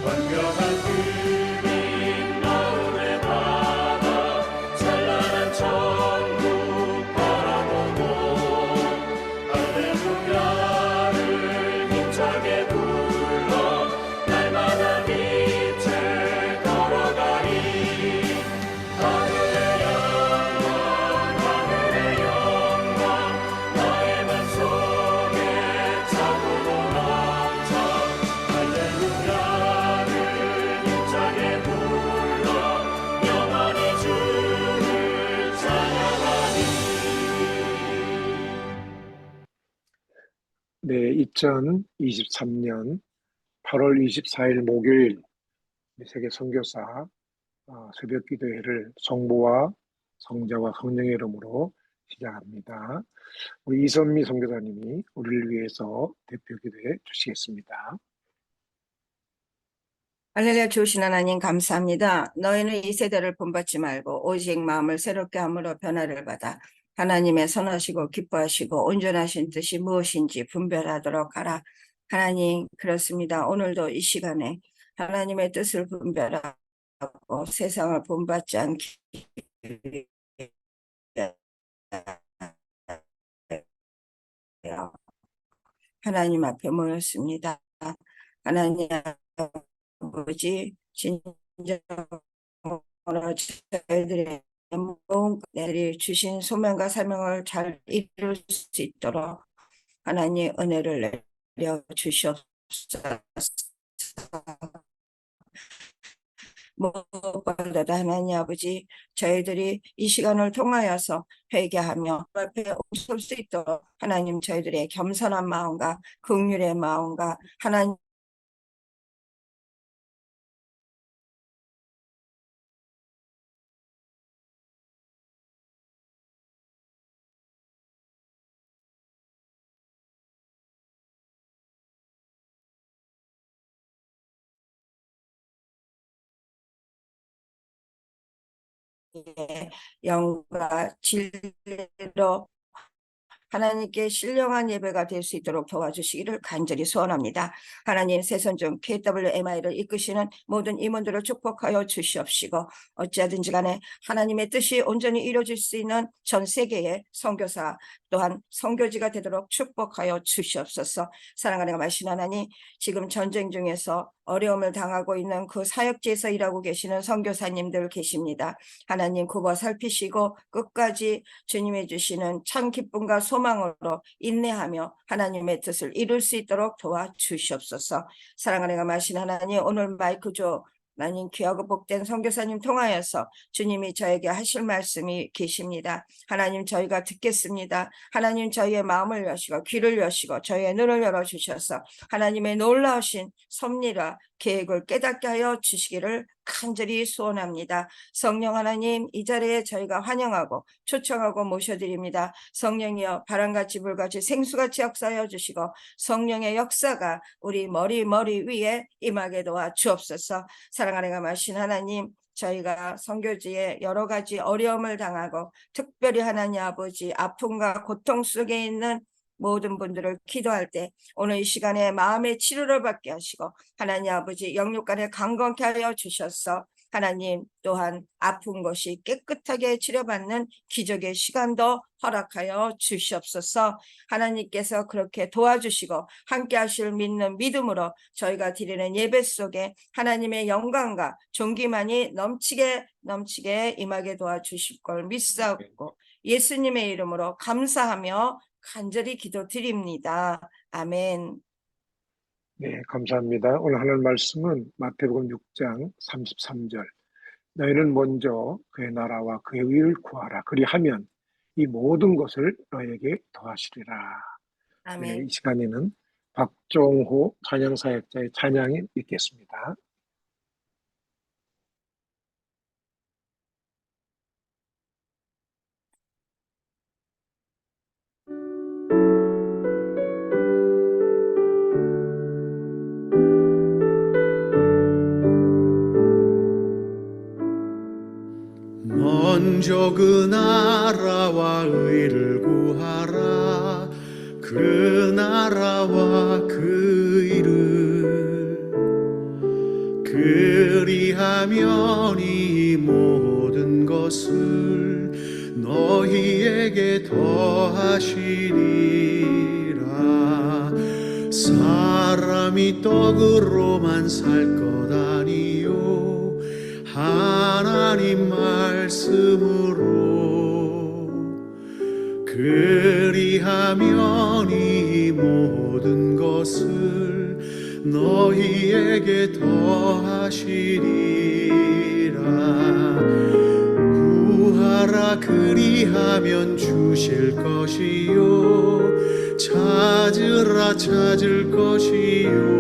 완벽한 그림 마음에 담아 찬란한 천국 바라보고 할렐루야를 힘차게 불러 날마다 빛을 걸어가리. 하늘의 영광 하늘의 영광 나의 맘속에 차고도 넘쳐 할렐루야를 힘차게 불러 영원히 주를 찬양하리. 네, 2023년 8월 24일 목요일 세계 선교사 새벽 기도회를 성부와 성자와 성령의 이름으로 시작합니다. 우리 이선미 선교사님이 우리를 위해서 대표 기도해 주시겠습니다. 할렐루야. 주신 하나님 감사합니다. 너희는 이 세대를 본받지 말고 오직 마음을 새롭게 함으로 변화를 받아 하나님의 선하시고 기뻐하시고 온전하신 뜻이 무엇인지 분별하도록 하라. 하나님, 그렇습니다. 오늘도 이 시간에 하나님의 뜻을 분별하고 세상을 본받지 않기 위하여 하나님 앞에 모였습니다. 하나님 아버지, 진정으로 저희들의 내리 주신 소명과 사명을 잘 이룰 수 있도록 하나님 은혜를 내려 주시옵소서. 무엇보다도 하나님 아버지, 저희들이 이 시간을 통하여서 회개하며 앞에 설 수 있도록 하나님 저희들의 겸손한 마음과 긍휼의 마음과 하나님 영과 진리로 하나님께 신령한 예배가 될 수 있도록 도와주시기를 간절히 소원합니다. 하나님, 새선중 KWMI를 이끄시는 모든 임원들을 축복하여 주시옵시고 어찌하든지 간에 하나님의 뜻이 온전히 이루어질 수 있는 전 세계의 선교사 또한 선교지가 되도록 축복하여 주시옵소서. 사랑하는 말씀 하나님, 지금 전쟁 중에서 어려움을 당하고 있는 그 사역지에서 일하고 계시는 선교사님들 계십니다. 하나님 굽어 살피시고 끝까지 주님이 주시는 참 기쁨과 소망으로 인내하며 하나님의 뜻을 이룰 수 있도록 도와주시옵소서. 사랑하는 말씀 하나님, 오늘 마이크조 하나님 귀하고 복된 선교사님 통하여서 주님이 저에게 하실 말씀이 계십니다. 하나님, 저희가 듣겠습니다. 하나님, 저희의 마음을 여시고 귀를 여시고 저희의 눈을 열어주셔서 하나님의 놀라우신 섭리와 계획을 깨닫게 하여 주시기를 간절히 소원합니다. 성령 하나님, 이 자리에 저희가 환영하고 초청하고 모셔드립니다. 성령이여 바람같이 불같이 생수같이 역사하여 주시고 성령의 역사가 우리 머리 위에 임하게 도와 주옵소서. 사랑하는 말씀 하나님, 저희가 선교지에 여러 가지 어려움을 당하고 특별히 하나님 아버지 아픔과 고통 속에 있는 모든 분들을 기도할 때 오늘 이 시간에 마음의 치료를 받게 하시고 하나님 아버지 영육간에 강건케 하여 주셔서 하나님 또한 아픈 것이 깨끗하게 치료받는 기적의 시간도 허락하여 주시옵소서. 하나님께서 그렇게 도와주시고 함께 하실 믿는 믿음으로 저희가 드리는 예배 속에 하나님의 영광과 존귀만이 넘치게 임하게 도와주실 걸 믿사옵고 예수님의 이름으로 감사하며 간절히 기도드립니다. 아멘. 네, 감사합니다. 오늘 하는 말씀은 마태복음 6장 33절. 너희는 먼저 그의 나라와 그의 의를 구하라. 그리하면 이 모든 것을 너에게 더하시리라. 아멘. 네, 이 시간에는 박종호 찬양사역자의 찬양이 있겠습니다. 먼저 그 나라와 의를 구하라. 그 나라와 그 의를 이 모든 것을 너희에게 더하시리라. 사람이 떡으로만 살 것 아니요 하나님 말씀으로 그리하면 이 모든 것을 너희에게 더하시리라. 구하라 그리하면 주실 것이요 찾으라 찾을 것이요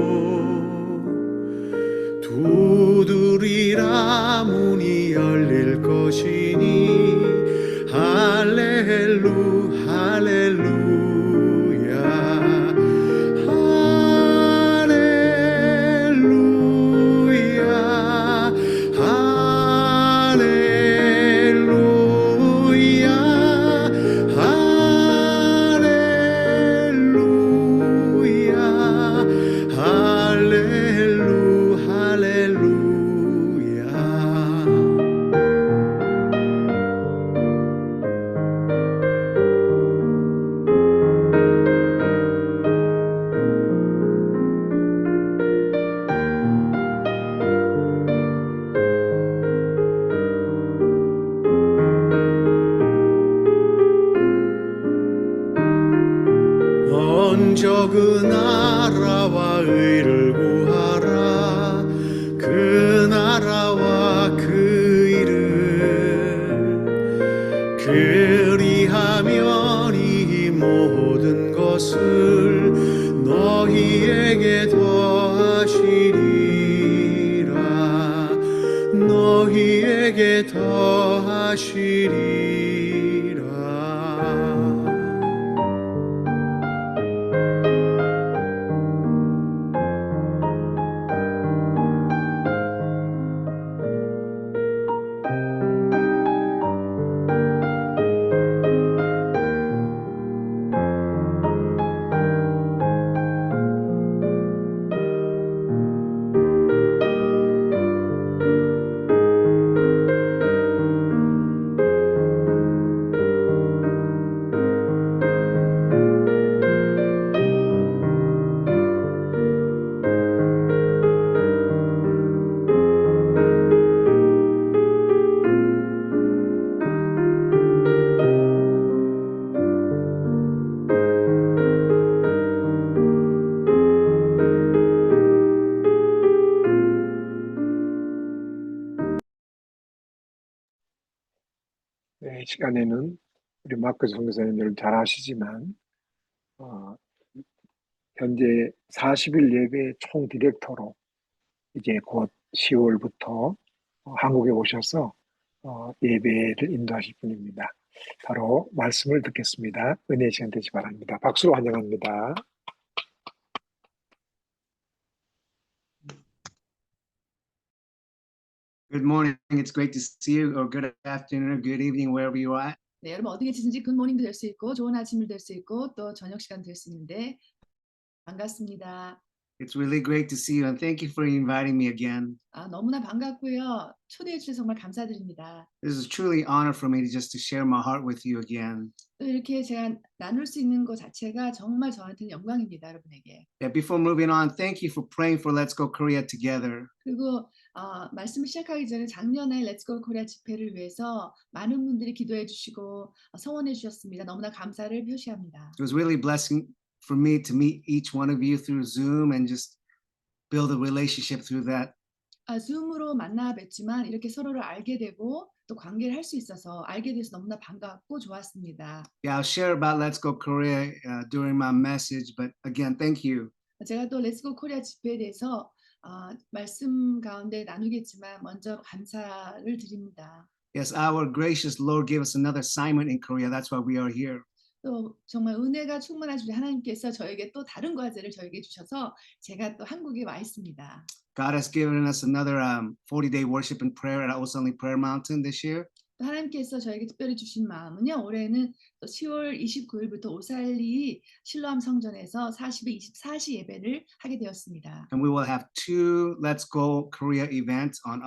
두드리라 문이 열릴 것이니 할렐루 할렐루야 할렐루야 할렐루야 할렐루야 할렐루야. 먼저 그 나라와 의를 구하라. 그 나라와 그 의를 그리하면 이 모든 것을 너희에게 더하시리라. 너희에게 더하시리라. 네, 이 시간에는 우리 마크 선교사님들 잘 아시지만 현재 40일 예배 총 디렉터로 이제 곧 10월부터 한국에 오셔서 예배를 인도하실 분입니다. 바로 말씀을 듣겠습니다. 은혜 시간 되시 바랍니다. 박수로 환영합니다. Good morning. It's great to see you, or good afternoon, or good evening, wherever you are. 네, 여러분 어떻게 지든지 굿모닝도 될 수 있고 좋은 아침을 될 수 있고 또 저녁 시간 될 수 있는데 반갑습니다. It's really great to see you, and thank you for inviting me again. 너무나 반갑고요. 초대해 주셔서 정말 감사드립니다. This is truly an honor for me to just to share my heart with you again. 또 이렇게 제가 나눌 수 있는 것 자체가 정말 저한테는 영광입니다, 여러분에게. Yeah, before moving on, thank you for praying for Let's Go Korea together. 그리고 말씀을 시작하기 전에 작년에 Let's Go Korea 집회를 위해서 많은 분들이 기도해 주시고 성원해 주셨습니다. 너무나 감사를 표시합니다. It was really blessing for me to meet each one of you through Zoom and just build a relationship through that. 줌으로 만나 뵙지만 이렇게 서로를 알게 되고 또 관계를 할 수 있어서 알게 돼서 너무나 반갑고 좋았습니다. Yeah, I'll share about Let's Go Korea during my message, but again, thank you. 제가 또 Let's Go Korea 집회에 대해서 말씀 가운데 나누겠지만 먼저 감사를 드립니다. Yes, our gracious Lord gave us another assignment in Korea. That's why we are here. 또 정말 은혜가 충만하신 하나님께서 저에게 또 다른 과제를 저에게 주셔서 제가 또 한국에 와 있습니다. God has given us another 40-day worship and prayer at Old Sunny Prayer Mountain this year. 또 하나님께서 저에게 특별히 주신 마음은요. 올해는 또 10월 29일부터 오살리 실로암 성전에서 40일 24시 예배를 하게 되었습니다. And we will have two Let's Go Korea events on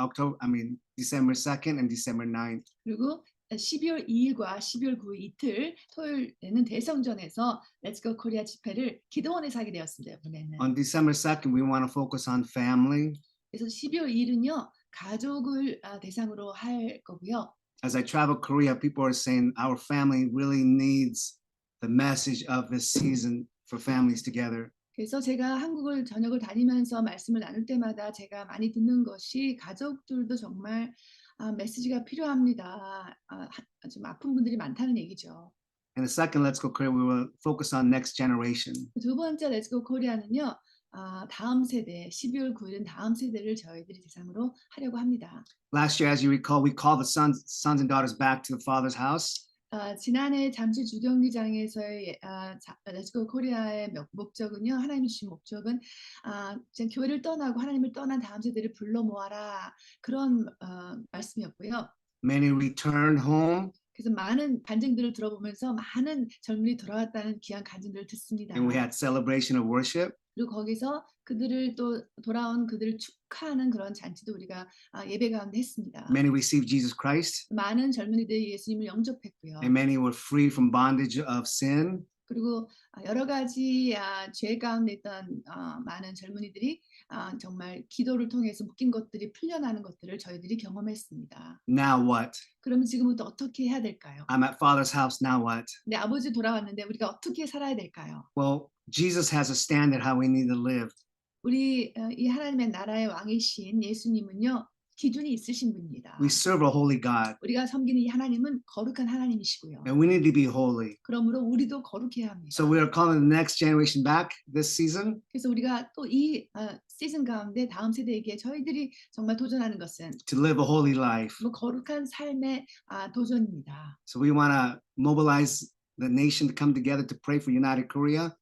December 2nd and December 9th. 그리고 12월 2일과 12월 9일 이틀 토요일에는 대성전에서 Let's Go Korea 집회를 기도원에서 하게 되었습니다. 이번에는. On December 2nd, we want to focus on family. 그래서 12월 2일은요. 가족을 대상으로 할 거고요. As I travel Korea, people are saying our family really needs the message of this season for families together. 그래서 제가 한국을 전역을 다니면서 말씀을 나눌 때마다 제가 많이 듣는 것이 가족들도 정말 메시지가 필요합니다. 좀 아픈 분들이 많다는 얘기죠. And the second Let's Go Korea, we will focus on next generation. 두 번째 Let's Go Korea는요. 다음 세대, 12월 9일은 다음 세대를 저희들이 대상으로 하려고 합니다. Last year, as you recall, we called the sons and daughters back to the Father's house. 지난해 잠실 주경기장에서의 Let's Go Korea의 목적은요. 하나님이 주신 목적은 교회를 떠나고 하나님을 떠난 다음 세대를 불러 모아라 그런 말씀이었고요. Many returned home, 그래서 많은 간증들을 들어보면서 많은 젊은이 돌아왔다는 귀한 간증들을 듣습니다. and we had celebration of worship. 그리고 거기서 그들을 또 돌아온 그들을 축하하는 그런 잔치도 우리가 예배 가운데 했습니다. Many received Jesus Christ, 많은 젊은이들이 예수님을 영접했고요. and many were free from bondage of sin. 그리고 여러 가지 죄 가운데 있던 많은 젊은이들이 정말 기도를 통해서 묶인 것들이 풀려나는 것들을 저희들이 경험했습니다. Now what? 그러면 지금부터 어떻게 해야 될까요? I'm at Father's house. Now what? 내 아버지 돌아왔는데 우리가 어떻게 살아야 될까요? Well, Jesus has a standard how we need to live. 우리 이 하나님의 나라의 왕이신 예수님은요. 기준이 있으신 분입니다. We serve a holy God, 우리가 섬기는 이 하나님은 거룩한 하나님이시고요. and we need to be holy. 그러므로 우리도 거룩해야 합니다. So we are calling the next generation back this season 그래서 우리가 또 이 시즌 가운데 다음 세대에게 저희들이 정말 도전하는 것은 to live a holy life. 뭐 거룩한 삶의 도전입니다. So we want to mobilize the nation to come together to pray for United Korea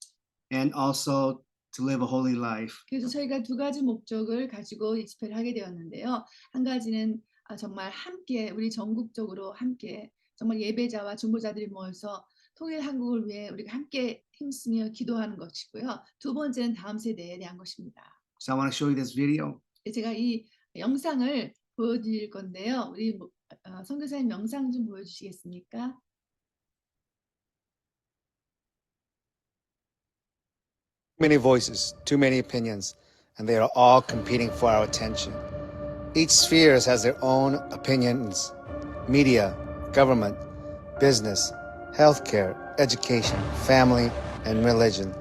and also to live a holy life. 그래서 저희가 두 가지 목적을 가지고 이 집회를 하게 되었는데요. 한 가지는 정말 함께 우리 전국적으로 함께 정말 예배자와 중보자들이 모여서 통일 한국을 위해 우리가 함께 힘쓰며 기도하는 것이고요. 두 번째는 다음 세대에 대한 것입니다. So I want to show you this video. 제가 이 영상을 보여드릴 건데요. 우리 선교사님 영상 좀 보여주시겠습니까? Many voices, too many opinions, and they are all competing for our attention. Each sphere has their own opinions. Media, government, business, healthcare, education, family, and religion.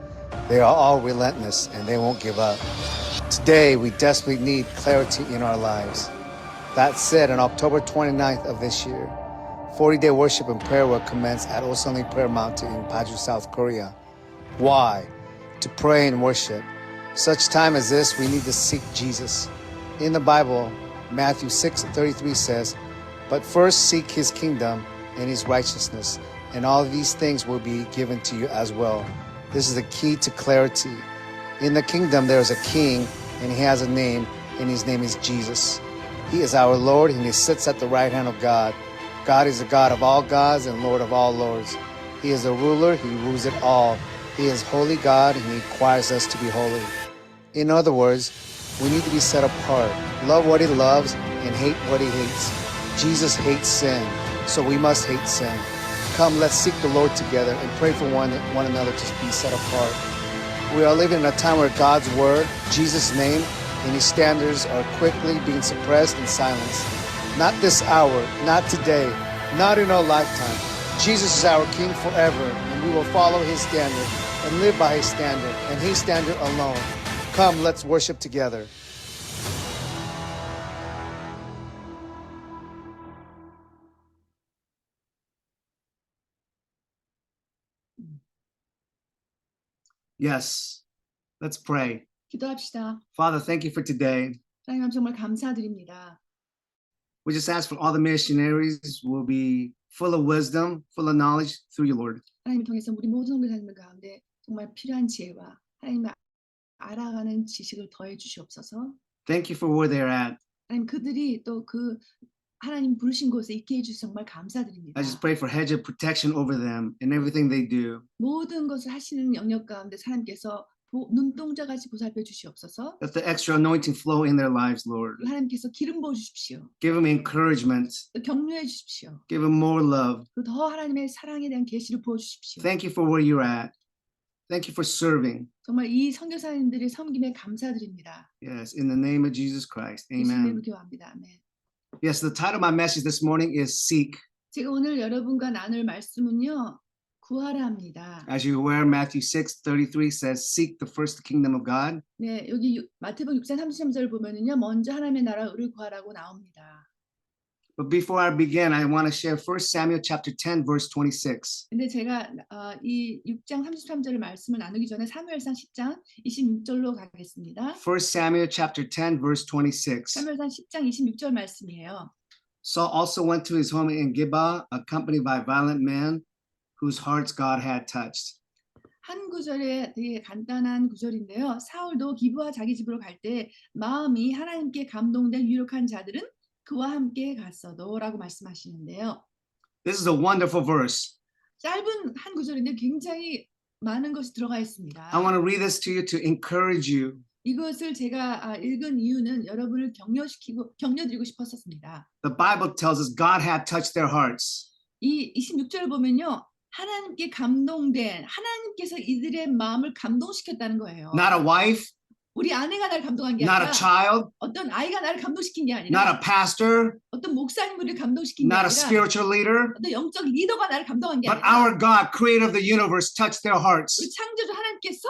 They are all relentless and they won't give up. Today, we desperately need clarity in our lives. That said, on October 29th of this year, 40-day worship and prayer will commence at Osunli Prayer Mountain in Paju, South Korea. Why? To pray and worship. Such time as this, we need to seek Jesus. In the Bible, Matthew 6:33 says, "But first seek his kingdom and his righteousness, and all these things will be given to you as well." This is the key to clarity. In the kingdom, there is a king, and he has a name, and his name is Jesus. He is our Lord, and he sits at the right hand of God. God is the God of all gods and Lord of all lords. He is a ruler, he rules it all. He is holy God, and he requires us to be holy. In other words, we need to be set apart, love what he loves, and hate what he hates. Jesus hates sin, so we must hate sin. Come, let's seek the Lord together and pray for one another to be set apart. We are living in a time where God's word, Jesus' name, and his standards are quickly being suppressed and silenced. Not this hour, not today, not in our lifetime. Jesus is our King forever, and we will follow his standard and live by his standard and his standard alone. Come, let's worship together. Yes, let's pray. 기도합시다. Father, thank you for today. 하나님 정말 감사드립니다. We just ask for all the missionaries will be full of wisdom, full of knowledge through you, Lord. 하나님을 통해서 우리 모든 선교사님들 가운데 정말 필요한 지혜와 하나님을 알아가는 지식을 더해 주시옵소서. Thank you for where they're at. 하나님 그들이 또 그 하나님 부르신 곳에 있게 해주셔서 정말 감사드립니다. I just pray for hedge of protection over them in everything they do. 모든 것을 하시는 영역 가운데 하나님께서 눈동자같이 보살펴 주시옵소서. Let the extra anointing flow in their lives, Lord. 하나님께서 기름 부어 주십시오. Give them encouragement. 또 격려해 주십시오. Give them more love. 그리고 더 하나님의 사랑에 대한 계시를 부어 주십시오. Thank you for where you're at. Thank you for serving. 정말 이 선교사님들의 섬김에 감사드립니다. Yes, in the name of Jesus Christ. 예수님의 Amen. 기도합니다. 아멘. Yes, the title of my message this morning is Seek. 제가 오늘 여러분과 나눌 말씀은요. 구하라입니다. As you're aware, Matthew 6:33 says, Seek the first kingdom of God. 네, 여기 마태복음 6장 33절 보면은요. 먼저 하나님의 나라 의를 구하라고 나옵니다. But before I begin, I want to share 1 Samuel chapter 10, verse 26. 근데 제가 이 6장 33절 말씀을 나누기 전에 사무엘상 10장 26절로 가겠습니다. 1 Samuel chapter 10, verse 26. 사무엘상 10장 26절 말씀이에요. Saul also went to his home in Gibeah, accompanied by violent men whose hearts God had touched. 한 구절에 되게 간단한 구절인데요. 사울도 기브아 자기 집으로 갈 때 마음이 하나님께 감동된 유력한 자들은 그와 함께 갔어도라고 말씀하시는데요. This is a wonderful verse. 짧은 한 구절인데 굉장히 많은 것이 들어가 있습니다. I want to read this to you to encourage you. 이것을 제가 읽은 이유는 여러분을 격려드리고 싶었습니다. The Bible tells us God had touched their hearts. 이 26절을 보면요. 하나님께 감동된 하나님께서 이들의 마음을 감동시켰다는 거예요. Not a wife, 우리 아내가 나를 감동한 게 not 아니라 a child, 어떤 아이가 나를 감동시킨 게 not 아니라 a pastor, 어떤 목사님 우리를 감동시킨 게 not a 아니라 spiritual leader, 어떤 영적 리더가 나를 감동한 게 but 아니라 our God, creator of the universe, touched their hearts. 우리 창조주 하나님께서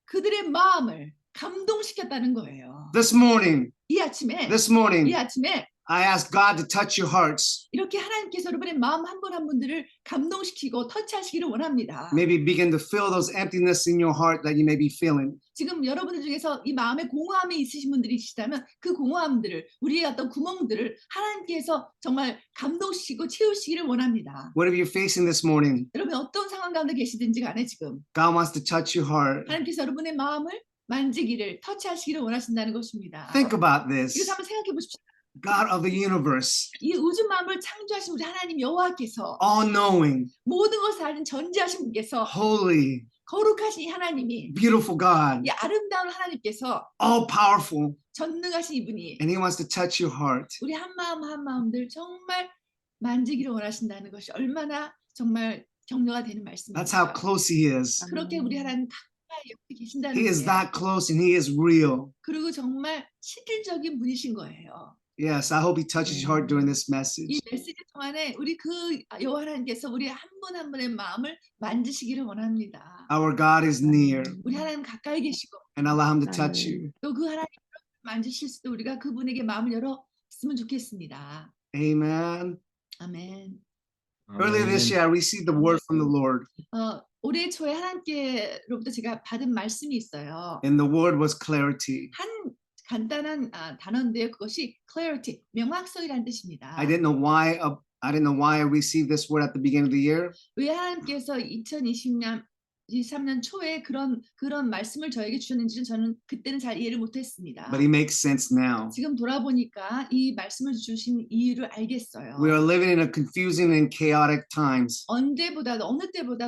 그들의 마음을 감동시켰다는 거예요. This morning, 이 아침에 이 아침에 I ask God to touch your hearts. 이렇게 하나님께서 여러분의 마음 한 분 한 분들을 감동시키고 터치하시기를 원합니다. Maybe begin to feel those emptiness in your heart that you may be feeling. 지금 여러분들 중에서 이 마음에 공허함이 있으신 분들이 있으시다면 그 공허함들을 우리의 어떤 구멍들을 하나님께서 정말 감동시키고 채우시기를 원합니다. Whatever you're facing this morning, 여러분 어떤 상황 가운데 계시든지 간에 지금 God wants to touch your heart. 하나님께서 여러분의 마음을 만지기를 터치하시기를 원하신다는 것입니다. Think about this. 이것을 한번 생각해 보십시오. God of the universe, 이 우주 만물을 창조하신 우리 하나님 여호와께서 all-knowing, 모든 것을 아는 전지하신 분께서 holy, 거룩하신 이 하나님이 beautiful God, 이 아름다운 하나님께서 all-powerful, 전능하신 이분이 and He wants to touch your heart. 우리 한 마음들 정말 만지기를 원하신다는 것이 얼마나 정말 격려가 되는 That's how 말씀입니다. close He is. 그렇게 우리 하나님 가까이 옆에 계신다는 He is 거예요. that close and He is real. 그리고 정말 실질적인 분이신 거예요. Yes, I hope He touches your heart during this message. 이 메시지 동안에 우리 그 여호와 하나님께서 우리 한 분 한 분의 마음을 만지시기를 원합니다. Our God is near, 우리 하나님 가까이 계시고 and allow Him to touch you. 또 그 하나님 만지실 수도 우리가 그분에게 마음을 열었으면 좋겠습니다. Amen. 아멘. Earlier this year, I received the word from the Lord, 올해 초에 하나님께로부터 제가 받은 말씀이 있어요. and the word was clarity. 한 간단한 단어인데요. 그것이 clarity, 명확성이라는 뜻입니다. I didn't know why I received this word at the beginning of the year, 왜 하나님께서 2023년 초에 그런 말씀을 저에게 주셨는지는 저는 그때는 잘 이해를 못했습니다. but it makes sense now. 지금 돌아보니까 이 말씀을 주신 이유를 알겠어요. We are living in a confusing and chaotic times. 어느 때보다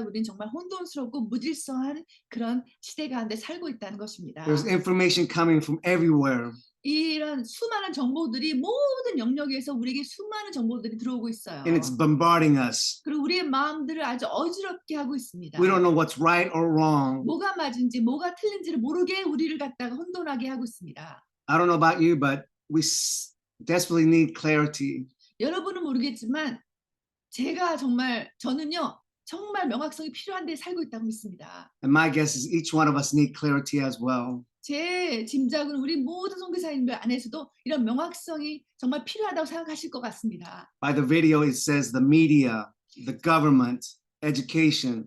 우리는 정말 혼돈스럽고 무질서한 그런 시대 가운데 살고 있다는 것입니다. There's information coming from everywhere. 이런 수많은 정보들이 모든 영역에서 우리에게 수많은 정보들이 들어오고 있어요. And it's bombarding us. 그리고 우리의 마음들을 아주 어지럽게 하고 있습니다. We don't know what's right or wrong. 뭐가 맞은지 뭐가 틀린지를 모르게 우리를 갖다가 혼돈하게 하고 있습니다. I don't know about you, but we desperately need clarity. 여러분은 모르겠지만 저는요 정말 명확성이 필요한 데 살고 있다고 믿습니다. And my guess is each one of us need clarity as well. 제 짐작은 우리 모든 선교사님들 안에서도 이런 명확성이 정말 필요하다고 생각하실 것 같습니다. By the video, it says the media, the government, education.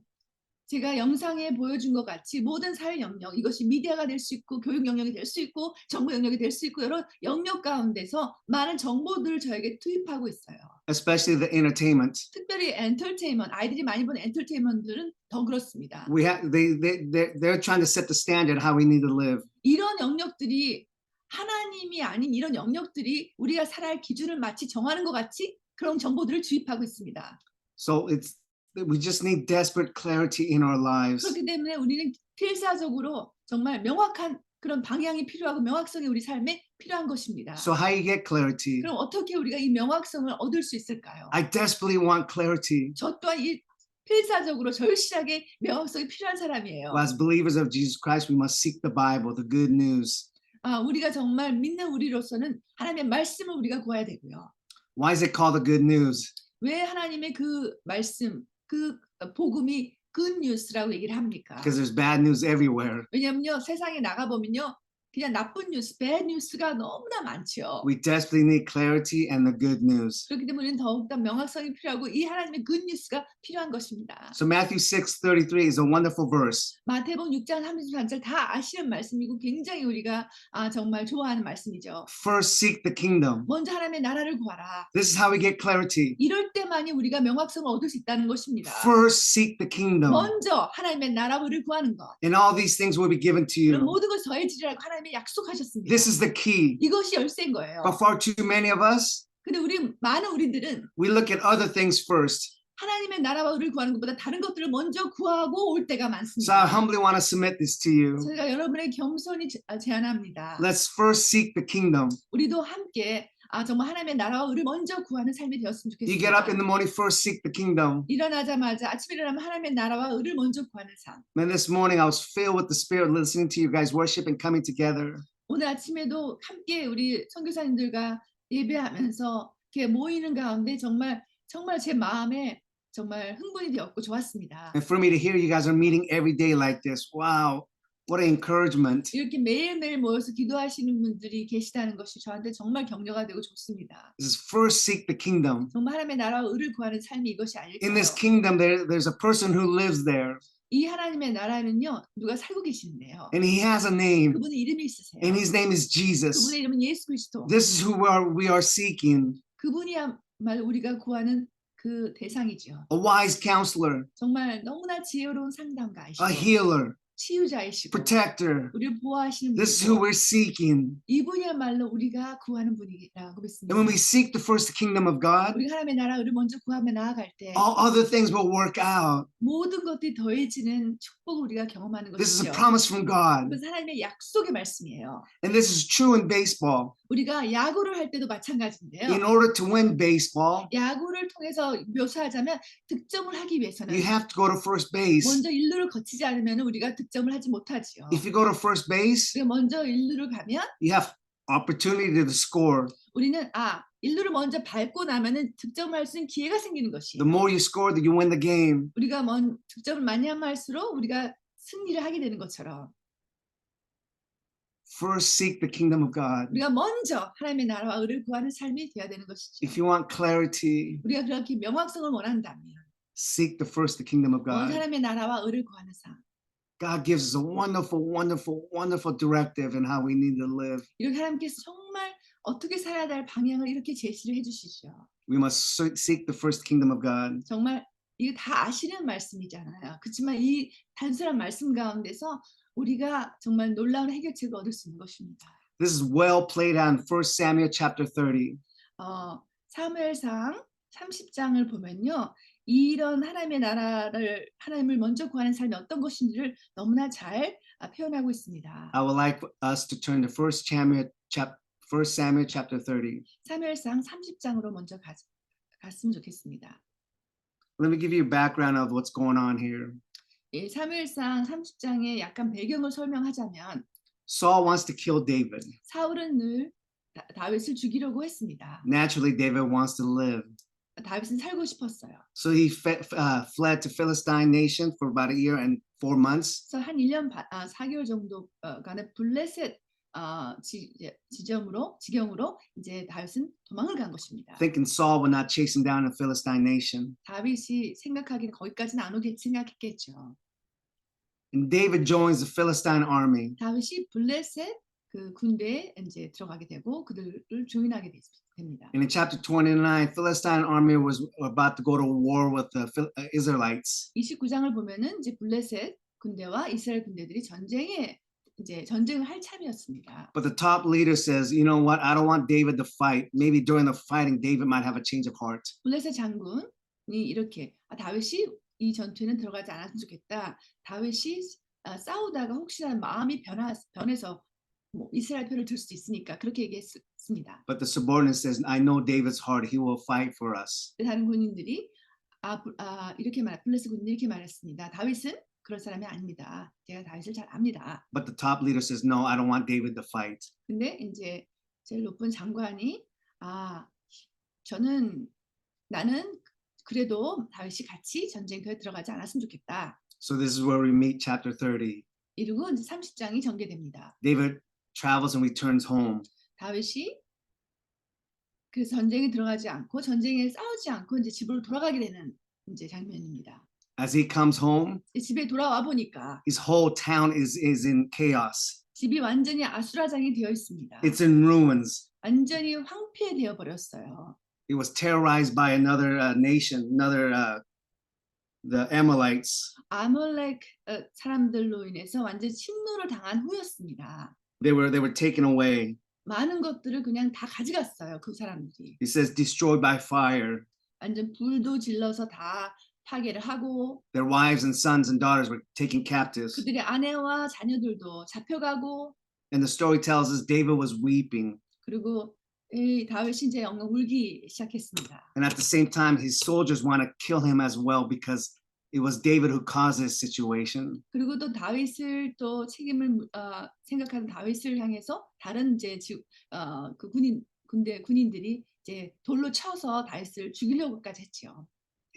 제가 영상에 보여준 것 같이 모든 사회 영역, 이것이 미디어가 될 수 있고 교육 영역이 될 수 있고 정부 영역이 될 수 있고 여러 영역 가운데서 많은 정보들을 저에게 투입하고 있어요. Especially the entertainment. 특별히 엔터테인먼트, 아이들이 많이 보는 엔터테인먼트들은 더 그렇습니다. They're trying to set the standard how we need to live. 이런 영역들이 하나님이 아닌 이런 영역들이 우리가 살아야 할 기준을 마치 정하는 것 같이 그런 정보들을 주입하고 있습니다. So we just need desperate clarity in our lives. 그렇기 때문에 우리는 필사적으로 정말 명확한 그런 방향이 필요하고 명확성이 우리 삶에 필요한 것입니다. So how you get clarity? 그럼 어떻게 우리가 이 명확성을 얻을 수 있을까요? I desperately want clarity. 저 또한 이 필사적으로 절실하게 명확성이 필요한 사람이에요. As believers of Jesus Christ, we must seek the Bible, the good news. 우리가 정말 믿는 우리로서는 하나님의 말씀을 우리가 구해야 되고요. Why is it called the good news? 왜 하나님의 그 말씀, 그 복음이 good news라고 얘기를 합니까? Because there's bad news everywhere. 왜냐면요, 세상에 나가보면요, 그냥 나쁜 뉴스, bad 뉴스가 너무나 많죠. We desperately need clarity and the good news. 그렇기 때문에 우리는 더욱더 명확성이 필요하고 이 하나님의 good news가 필요한 것입니다. So Matthew 6:33 is a wonderful verse. 마태복음 6장 33절 다 아시는 말씀이고 굉장히 우리가 정말 좋아하는 말씀이죠. First seek the kingdom. 먼저 하나님의 나라를 구하라. This is how we get clarity. 이럴 때만이 우리가 명확성을 얻을 수 있다는 것입니다. First seek the kingdom. 먼저 하나님의 나라를 구하는 것. And all these things will be given to 그럼 you. 모든 것을 더해지리라고 하나님이 약속하셨습니다. This is the key. 이것이 열쇠인 거예요. But far too many of us, 근데 많은 우리들은 we look at other things first. 하나님의 나라와 의를 구하는 것보다 다른 것들을 먼저 구하고 올 때가 So I 많습니다. humbly want to submit this to you. 제가 여러분의 겸손히 제안합니다. Let's first seek the kingdom. 우리도 함께 정말 하나님의 나라와 의를 먼저 구하는 삶이 되었으면 You get up in 좋겠습니다. the morning, first seek the kingdom. 일어나자마자 아침에 일어나면 하나님의 나라와 의를 먼저 구하는 삶. Man, this morning I was filled with the Spirit listening to you guys worship and coming together. 오늘 아침에도 함께 우리 선교사님들과 예배하면서 이렇게 모이는 가운데 정말 제 마음에 정말 흥분이 되었고 좋았습니다. And for me to hear you guys are meeting every day like this, wow, what an encouragement. 이렇게 매일매일 모여서 기도하시는 분들이 계시다는 것이 저한테 정말 격려가 되고 좋습니다. This is first seek the kingdom. 정말 하나님의 나라와 의를 구하는 삶이 이것이 In 아닐까요? this kingdom, there's a person who lives there, 이 하나님의 나라는요, 누가 살고 계시는데요. and he has a name, 그분의 이름이 있으세요. and his name is Jesus. 그분의 이름은 예수 그리스도. This is who we are seeking. 그분이야말로 우리가 구하는 그 대상이죠. A wise counselor, 정말 너무나 지혜로운 상담가이시고 a healer, 치유자이시고 protector. 우리를 보호하시는 This is who 분이고 we're seeking. 이분이야말로 우리가 구하는 분이라고 And 믿습니다. when we seek the first kingdom of God, 우리가 하나님의 나라를 먼저 구하며 나아갈 때 all other things will work out. 모든 것들이 더해지는 축복을 우리가 경험하는 This is a 것이죠. promise from God. 그래서 하나님의 약속의 말씀이에요. And this is true in baseball. 우리가 야구를 할 때도 마찬가지인데요. In order to win baseball, 야구를 통해서 묘사하자면 득점을 하기 위해서는 you have to go to first base. 먼저 일루를 거치지 않으면 우리가 득점을 하지 못하지요. If you go to first base, 우리가 먼저 일루를 가면 you have opportunity to score. 우리는 일루를 먼저 밟고 나면은 득점할 수 있는 기회가 생기는 것이. The more you score, you win the game. 우리가 득점을 많이 하면 할수록 우리가 승리를 하게 되는 것처럼 First seek the kingdom of God. 우리가 먼저 하나님의 나라와 의를 구하는 삶이 되어야 되는 것이죠. If you want clarity, 우리가 그렇게 명확성을 원한다면 seek the kingdom of 먼저 God. 하나님의 나라와 의를 구하는 삶. God gives us a wonderful, wonderful, wonderful directive in how we need to live. 이렇게 하나님께서 정말 어떻게 살아야 될 방향을 이렇게 제시를 해주시죠. We must seek the first kingdom of God. 정말 이거 다 아시는 말씀이잖아요. 그렇지만 이 단순한 말씀 가운데서 우리가 정말 놀라운 해결책을 얻을 수 있는 것입니다. This is well played out in 1 Samuel chapter 30. 사무엘상 30장을 보면요. 이런 하나님의 나라를 하나님을 먼저 구하는 삶이 어떤 것인지를 너무나 잘 표현하고 있습니다. I would like us to turn to 1 Samuel chapter 30. 사무엘상 30장으로 먼저 갔으면 좋겠습니다. Let me give you a background of what's going on here. 예, 사무엘상 30장의 약간 배경을 설명하자면 Saul wants to kill David. 사울은 늘 다윗을 죽이려고 했습니다. Naturally, David wants to live. 다윗은 살고 싶었어요. So he fled to Philistine nation for about a year and 4 months. 그래서 한 1년 4개월 정도간의 블레셋 지경으로 이제 다윗은 도망을 간 것입니다. Thinking Saul would not chase him down in Philistine nation. 다윗이 생각하기는 거기까지는 안 오겠지 생각했겠죠. And David joins the Philistine army. 다윗이 블레셋 그 군대에 이제 들어가게 되고 그들을 조인하게 됩니다. And in chapter 29, Philistine army was about to go to war with the Israelites. 29장을 보면은 이제 블레셋 군대와 이스라엘 군대들이 전쟁에 이제 전쟁을 할 참이었습니다. But the top leader says, you know what? I don't want David to fight. Maybe during the fighting, David might have a change of heart. 블레셋 장군이 이렇게 다윗이 이 전투에는 들어가지 않았으면 좋겠다. 다윗이 싸우다가 혹시나 마음이 변해서 뭐 이스라엘 편을 들 수도 있으니까 그렇게 얘기했습니다. But the subordinate says, I know David's heart. He will fight for us. 다른 군인들이 블레셋 군인이 이렇게 말했습니다. 다윗은 그럴 사람이 아닙니다. 제가 다윗을 잘 압니다. But the top leader says, no, I don't want David to fight. 근데 이제 제일 높은 장관이 나는 그래도 다윗이 같이 전쟁터에 들어가지 않았으면 좋겠다. So this is where we meet chapter 30. 이러고 이제 30장이 전개됩니다. David travels and returns home. 다윗이 그래서 전쟁에 들어가지 않고 전쟁에 싸우지 않고 이제 집으로 돌아가게 되는 이제 장면입니다. As he comes home, 집에 돌아와 보니까 his whole town is in chaos. 집이 완전히 아수라장이 되어 있습니다. It's in ruins. 완전히 황폐되어 버렸어요. It was terrorized by another nation, the Amalekites. 아몰렉 사람들로 인해서 완전 침노를 당한 후였습니다. They were taken away. 많은 것들을 그냥 다 가져갔어요. 그 사람들이. It says destroyed by fire. 완전 불도 질러서 다 파괴를 하고 Their wives and sons and daughters were taken captives. 그들의 아내와 자녀들도 잡혀가고 And the story tells us David was weeping. 그리고 이 다윗이 이제 엉엉 울기 시작했습니다. And at the same time, his soldiers want to kill him as well because it was David who caused this situation. 그리고 또 다윗을 또 책임을 생각하는 다윗을 향해서 다른 이제 그 군인들이 이제 돌로 쳐서 다윗을 죽이려고까지 했죠.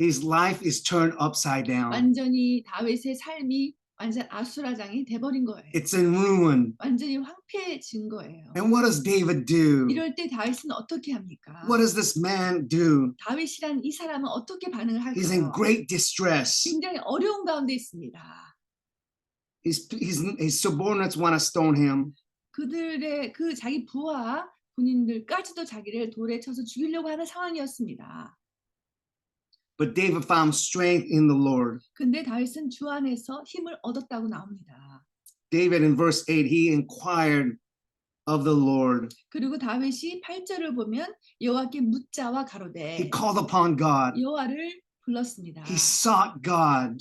His life is turned upside down. 완전히 다윗의 삶이 완전 아수라장이 돼버린 거예요. It's in ruin. 완전히 황폐해진 거예요. And what does David do? 이럴 때 다윗은 어떻게 합니까? What does this man do? 다윗이란 이 사람은 어떻게 반응을 He's in 할까요? great distress. 굉장히 어려운 가운데 있습니다. His subordinates want to stone him. 그들의 그 자기 부하 군인들까지도 자기를 돌에 쳐서 죽이려고 하는 상황이었습니다. But David found strength in the Lord. 근데 다윗은 주 안에서 힘을 얻었다고 나옵니다. David in verse 8, he inquired of the Lord. 그리고 다윗이 8절을 보면 여호와께 묻자와 가로되 He called upon God. 여호와를 불렀습니다. He sought God.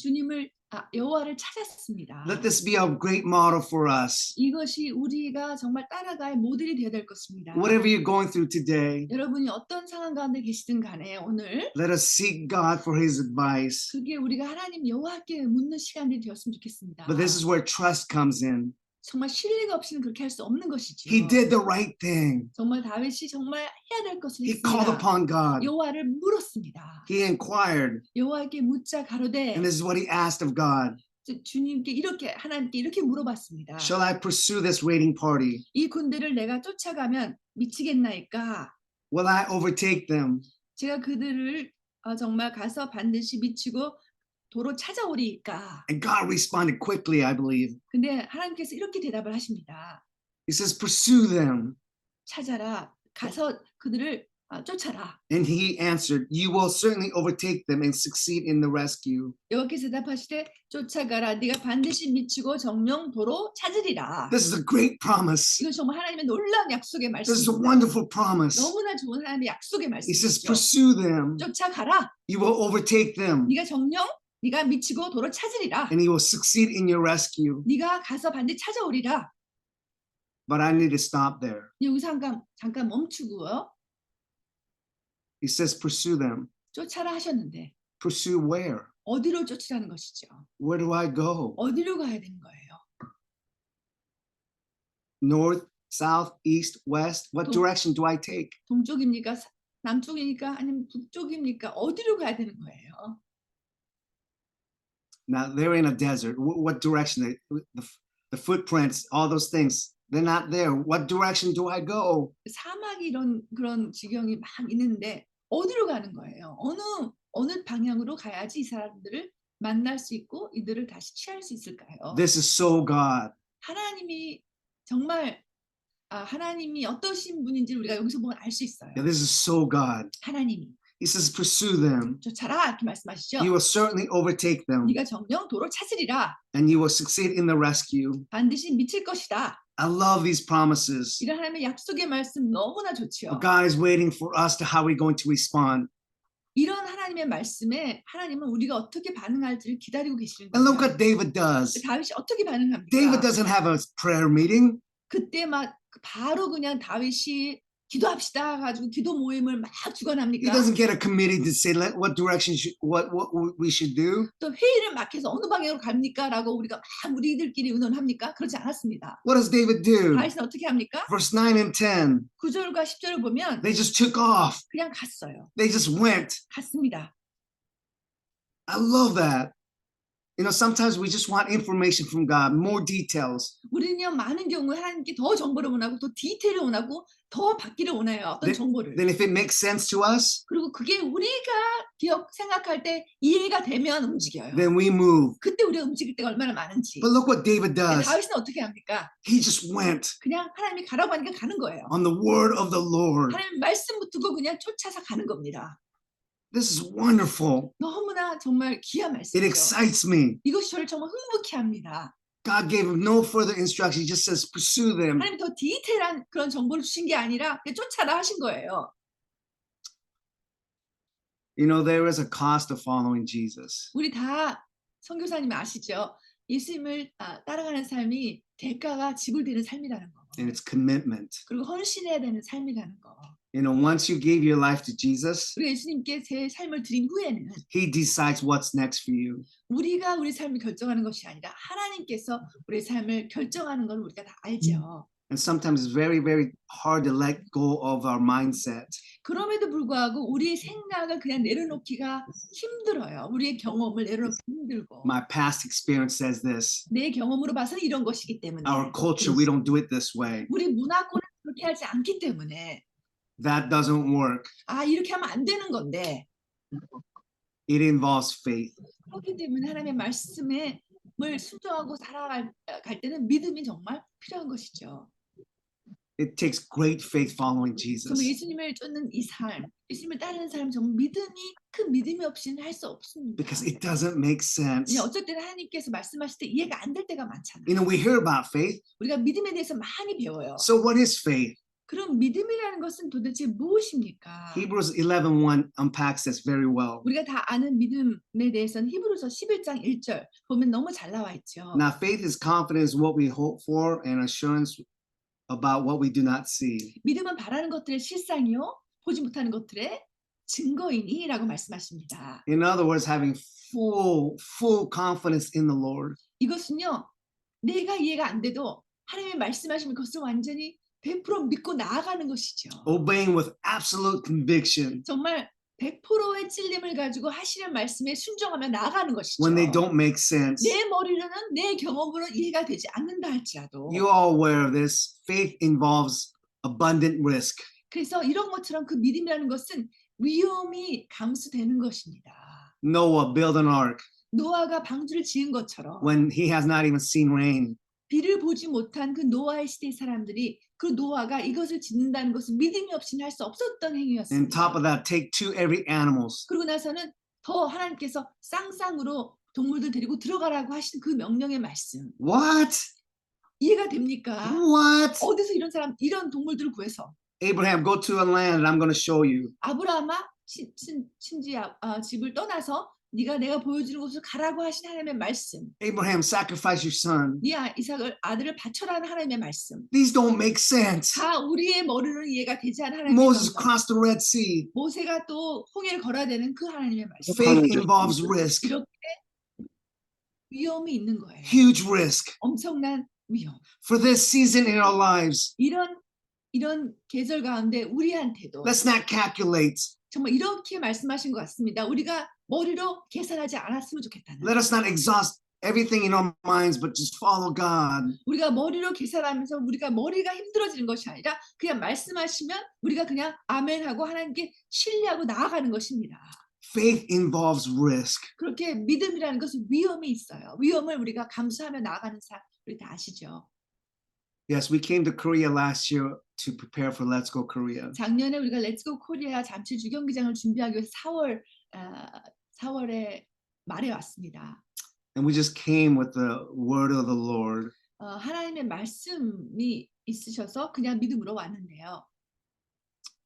여호와를 찾았습니다. Let this be a great model for us. 이것이 우리가 정말 따라갈 모델이 되어야 될 것입니다. Whatever you're going through today, 여러분이 어떤 상황 가운데 계시든 간에 오늘 let us seek God for his advice. 그게 우리가 하나님 여호와께 묻는 시간이 되었으면 좋겠습니다. But this is where trust comes in. 정말 신뢰가 없이는 그렇게 할 수 없는 것이죠. He did the right thing. 정말 다윗이 정말 해야 될 것을 He called 했습니다. upon God. 여호와를 물었습니다. He inquired. 여호와께 묻자 가로되 And this is what he asked of God. 주님께 하나님께 이렇게 물어봤습니다. Shall I pursue this raiding party? 이 군대를 내가 쫓아가면 미치겠나이까? Will I overtake them? 제가 그들을 정말 가서 반드시 미치고 도로 찾아오리까? And God responded quickly, I believe. 근데 하나님께서 이렇게 대답을 하십니다. He says, pursue them. 찾아라. 가서 그들을 쫓아라. And he answered, you will certainly overtake them and succeed in the rescue. 여호와께서 대답하시되 쫓아가라. 네가 반드시 미치고 정령 도로 찾으리라. This is a great promise. 이건 정말 하나님의 놀라운 약속의 This is a 말씀입니다. wonderful promise. 너무나 좋은 하나님의 약속의 He says, 말씀이죠. pursue them. 쫓아가라. You will overtake them. 네가 미치고 도로 찾으리라. And he will succeed in your rescue. 네가 가서 반드시 찾아오리라. But I need to stop there. 여기서 잠깐 멈추고요. He says, pursue them. 쫓아라 하셨는데 Pursue where? 어디로 쫓으라는 것이죠? Where do I go? 어디로 가야 되는 거예요? North, south, east, west? What 동- direction do I take? 동쪽입니까? 남쪽입니까? 아니면 북쪽입니까? 어디로 가야 되는 거예요? Now they're in a desert. What direction? The footprints, all those things, they're not there. What direction do I go? 사막이 그런 지경이 막 있는데 어디로 가는 거예요? 어느 방향으로 가야지 이 사람들을 만날 수 있고 이들을 다시 취할 수 있을까요? This is so God. 하나님이 정말 하나님이 어떠신 분인지 우리가 여기서 보면 알 수 있어요. Yeah, this is so God. 하나님이 He says, pursue them. 쫓아라 이렇게 말씀하시죠. You will certainly overtake them, 네가 정녕 도로 찾으리라. and you will succeed in the rescue. 반드시 미칠 것이다. I love these promises. 이런 하나님의 약속의 말씀 너무나 좋죠. But God is waiting for us to how we're going to respond. 이런 하나님의 말씀에 하나님은 우리가 어떻게 반응할지를 기다리고 계시는 And look 거예요. what David does. 다윗이 어떻게 반응합니까? David doesn't have a prayer meeting. 그때 막 바로 그냥 다윗이 기도합시다 가지고 기도 모임을 막 He 주관합니까? doesn't get a committee to say what direction what we should do. 또 회의를 막 해서 어느 방향으로 갑니까라고 우리가 막 우리들끼리 의논합니까? 그렇지 않았습니다. What does David do? 다윗은 어떻게 합니까? Verse 9 and 10. 9절과 10절을 보면 They just took off. 그냥 갔어요. They just went. 갔습니다. I love that. You know, sometimes we just want information from God, more details. 우리는요 많은 경우에 하나님께 더 정보를 원하고 더 디테일을 원하고 더 받기를 원해요. 어떤 정보를. Then if it makes sense to us, 그리고 그게 우리가 생각할 때 이해가 되면 움직여요. then we move. 그때 우리가 움직일 때가 얼마나 많은지. But look what David 근데 does. 다윗은 어떻게 합니까? He just went 그냥 하나님이 가라고 하니까 가는 거예요. on the word of the Lord. 하나님 말씀 붙들고 그냥 쫓아서 가는 겁니다. This is wonderful. 너무나 정말 귀한 It 말씀이죠. excites me. 이것이 저를 정말 흥분케 합니다. God gave him no further instruction. He just says, pursue them. 하나님이 더 디테일한 그런 정보를 주신 게 아니라 그냥 쫓아라 하신 거예요. You know, there is a cost of following Jesus. 우리 다 선교사님 아시죠? 예수님을 따라가는 삶이 대가가 지불되는 삶이라는 거. And it's commitment. 그리고 헌신해야 되는 삶이라는 거. You know, once you gave your life to Jesus, 우리 예수님께 제 삶을 드린 후에는 he decides what's next for you. 우리가 우리 삶을 결정하는 것이 아니라 하나님께서 우리 삶을 결정하는 걸 우리가 다 알죠. And sometimes it's very, very hard to let go of our mindset. 그럼에도 불구하고 우리의 생각을 그냥 내려놓기가 힘들어요. 우리의 경험을 내려놓기 힘들고. My past experience says this. 내 경험으로 봐서는 이런 것이기 때문에. Our culture, we don't do it this way. 우리 문화권은 그렇게 하지 않기 때문에. That doesn't work. 이렇게 하면 안 되는 건데. It involves faith. 그렇기 때문에 하나님의 말씀에 순종하고 살아갈 때는 믿음이 정말 필요한 것이죠. It takes great faith following Jesus. 정말 예수님을 쫓는 이 삶, 예수님을 따르는 삶 정말 큰 믿음이 없이는 할 수 없습니다. Because it doesn't make sense. 그냥 어쩔 때는 하나님께서 말씀하실 때 이해가 안 될 때가 많잖아요. You know, we hear about faith. 우리가 믿음에 대해서 많이 배워요. So what is faith? 그럼 믿음이라는 것은 도대체 무엇입니까? Hebrews 11:1 unpacks this very well. 우리가 다 아는 믿음에 대해서는 히브리서 11장 1절 보면 너무 잘 나와 있죠. Now, faith is confidence in what we hope for and assurance about what we do not see. 믿음은 바라는 것들의 실상이요, 보지 못하는 것들의 증거이니라고 말씀하십니다. In other words, having full confidence in the Lord. 이것은요, 내가 이해가 안 돼도 하나님의 말씀하시면 그것을 완전히 100% 믿고 나아가는 것이죠. Obeying with absolute conviction 정말 100%의 찔림을 가지고 하시는 말씀에 순종하며 나아가는 것이죠. when they don't make sense. 내 머리로는 내 경험으로 이해가 되지 않는다 할지라도. You're all aware of this. Faith involves abundant risk. 그래서 이런 것처럼 그 믿음이라는 것은 위험이 감수되는 것입니다. Noah built an ark 노아가 방주를 지은 것처럼 when he has not even seen rain. 비를 보지 못한 그 노아의 시대의 사람들이 그 노아가 이것을 짓는다는 것은 믿음이 없이는 할 수 없었던 And 행위였습니다. top of that, take 2 every animals. 그리고 나서는 더 하나님께서 쌍쌍으로 동물들 데리고 들어가라고 하신 그 명령의 말씀. What? 이해가 됩니까? What? 어디서 이런 동물들을 구해서 Abraham, go to a land and I'm going to show you. 아브라함아 친지 집을 떠나서 내가 보여주는 곳을 가라고 하신 하나님의 말씀. Abraham, sacrifice your son. 네 아들을 바쳐라는 하나님의 말씀. These don't make sense. 다 우리의 머리로는 이해가 되지 않는 하나님의 Moses 말씀. crossed the Red Sea. 모세가 또 홍해를 걸어야 되는 그 하나님의 말씀. Faith involves risk, 이렇게 위험이 있는 거예요. huge risk. 엄청난 위험. For this season in our lives, 이런 계절 가운데 우리한테도 let's not calculate. 정말 이렇게 말씀하신 것 같습니다. 우리가 머리로 계산하지 않았으면 좋겠다는. Let us not exhaust everything in our minds, but just follow God. 우리가 머리로 계산하면서 우리가 머리가 힘들어지는 것이 아니라 그냥 말씀하시면 우리가 그냥 아멘하고 하나님께 신뢰하고 나아가는 것입니다. Faith involves risk. 그렇게 믿음이라는 것은 위험이 있어요. 위험을 우리가 감수하며 나아가는 삶 우리 다 아시죠? Yes, we came to Korea last year to prepare for Let's Go Korea. 작년에 우리가 렛츠고 코리아 잠실 주경기장을 준비하기 위해서 4월에 말에 왔습니다. And we just came with the word of the Lord. 하나님의 말씀이 있으셔서 그냥 믿음으로 왔는데요.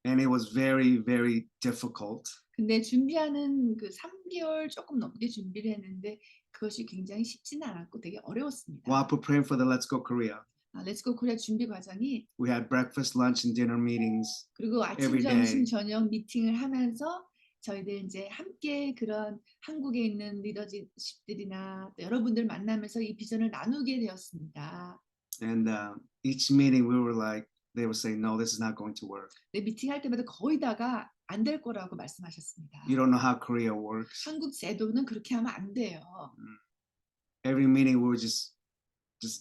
And it was very, very difficult. 근데 준비하는 그 3개월 조금 넘게 준비를 했는데 그것이 굉장히 쉽지는 않았고 되게 어려웠습니다. While preparing for the Let's Go Korea, 렛츠고 코리아 준비 과정이 we had breakfast, lunch, and dinner meetings. 그리고 아침, every 점심, day. 저녁 미팅을 하면서 저희들 이제 함께 그런 한국에 있는 리더십들이나 또 여러분들 만나면서 이 비전을 나누게 되었습니다. And each meeting, we were like, they would say, no, this is not going to work. 네, 미팅할 때마다 거의 다가 안 될 거라고 말씀하셨습니다. You don't know how Korea works. 한국 제도는 그렇게 하면 안 돼요. Every meeting, we were just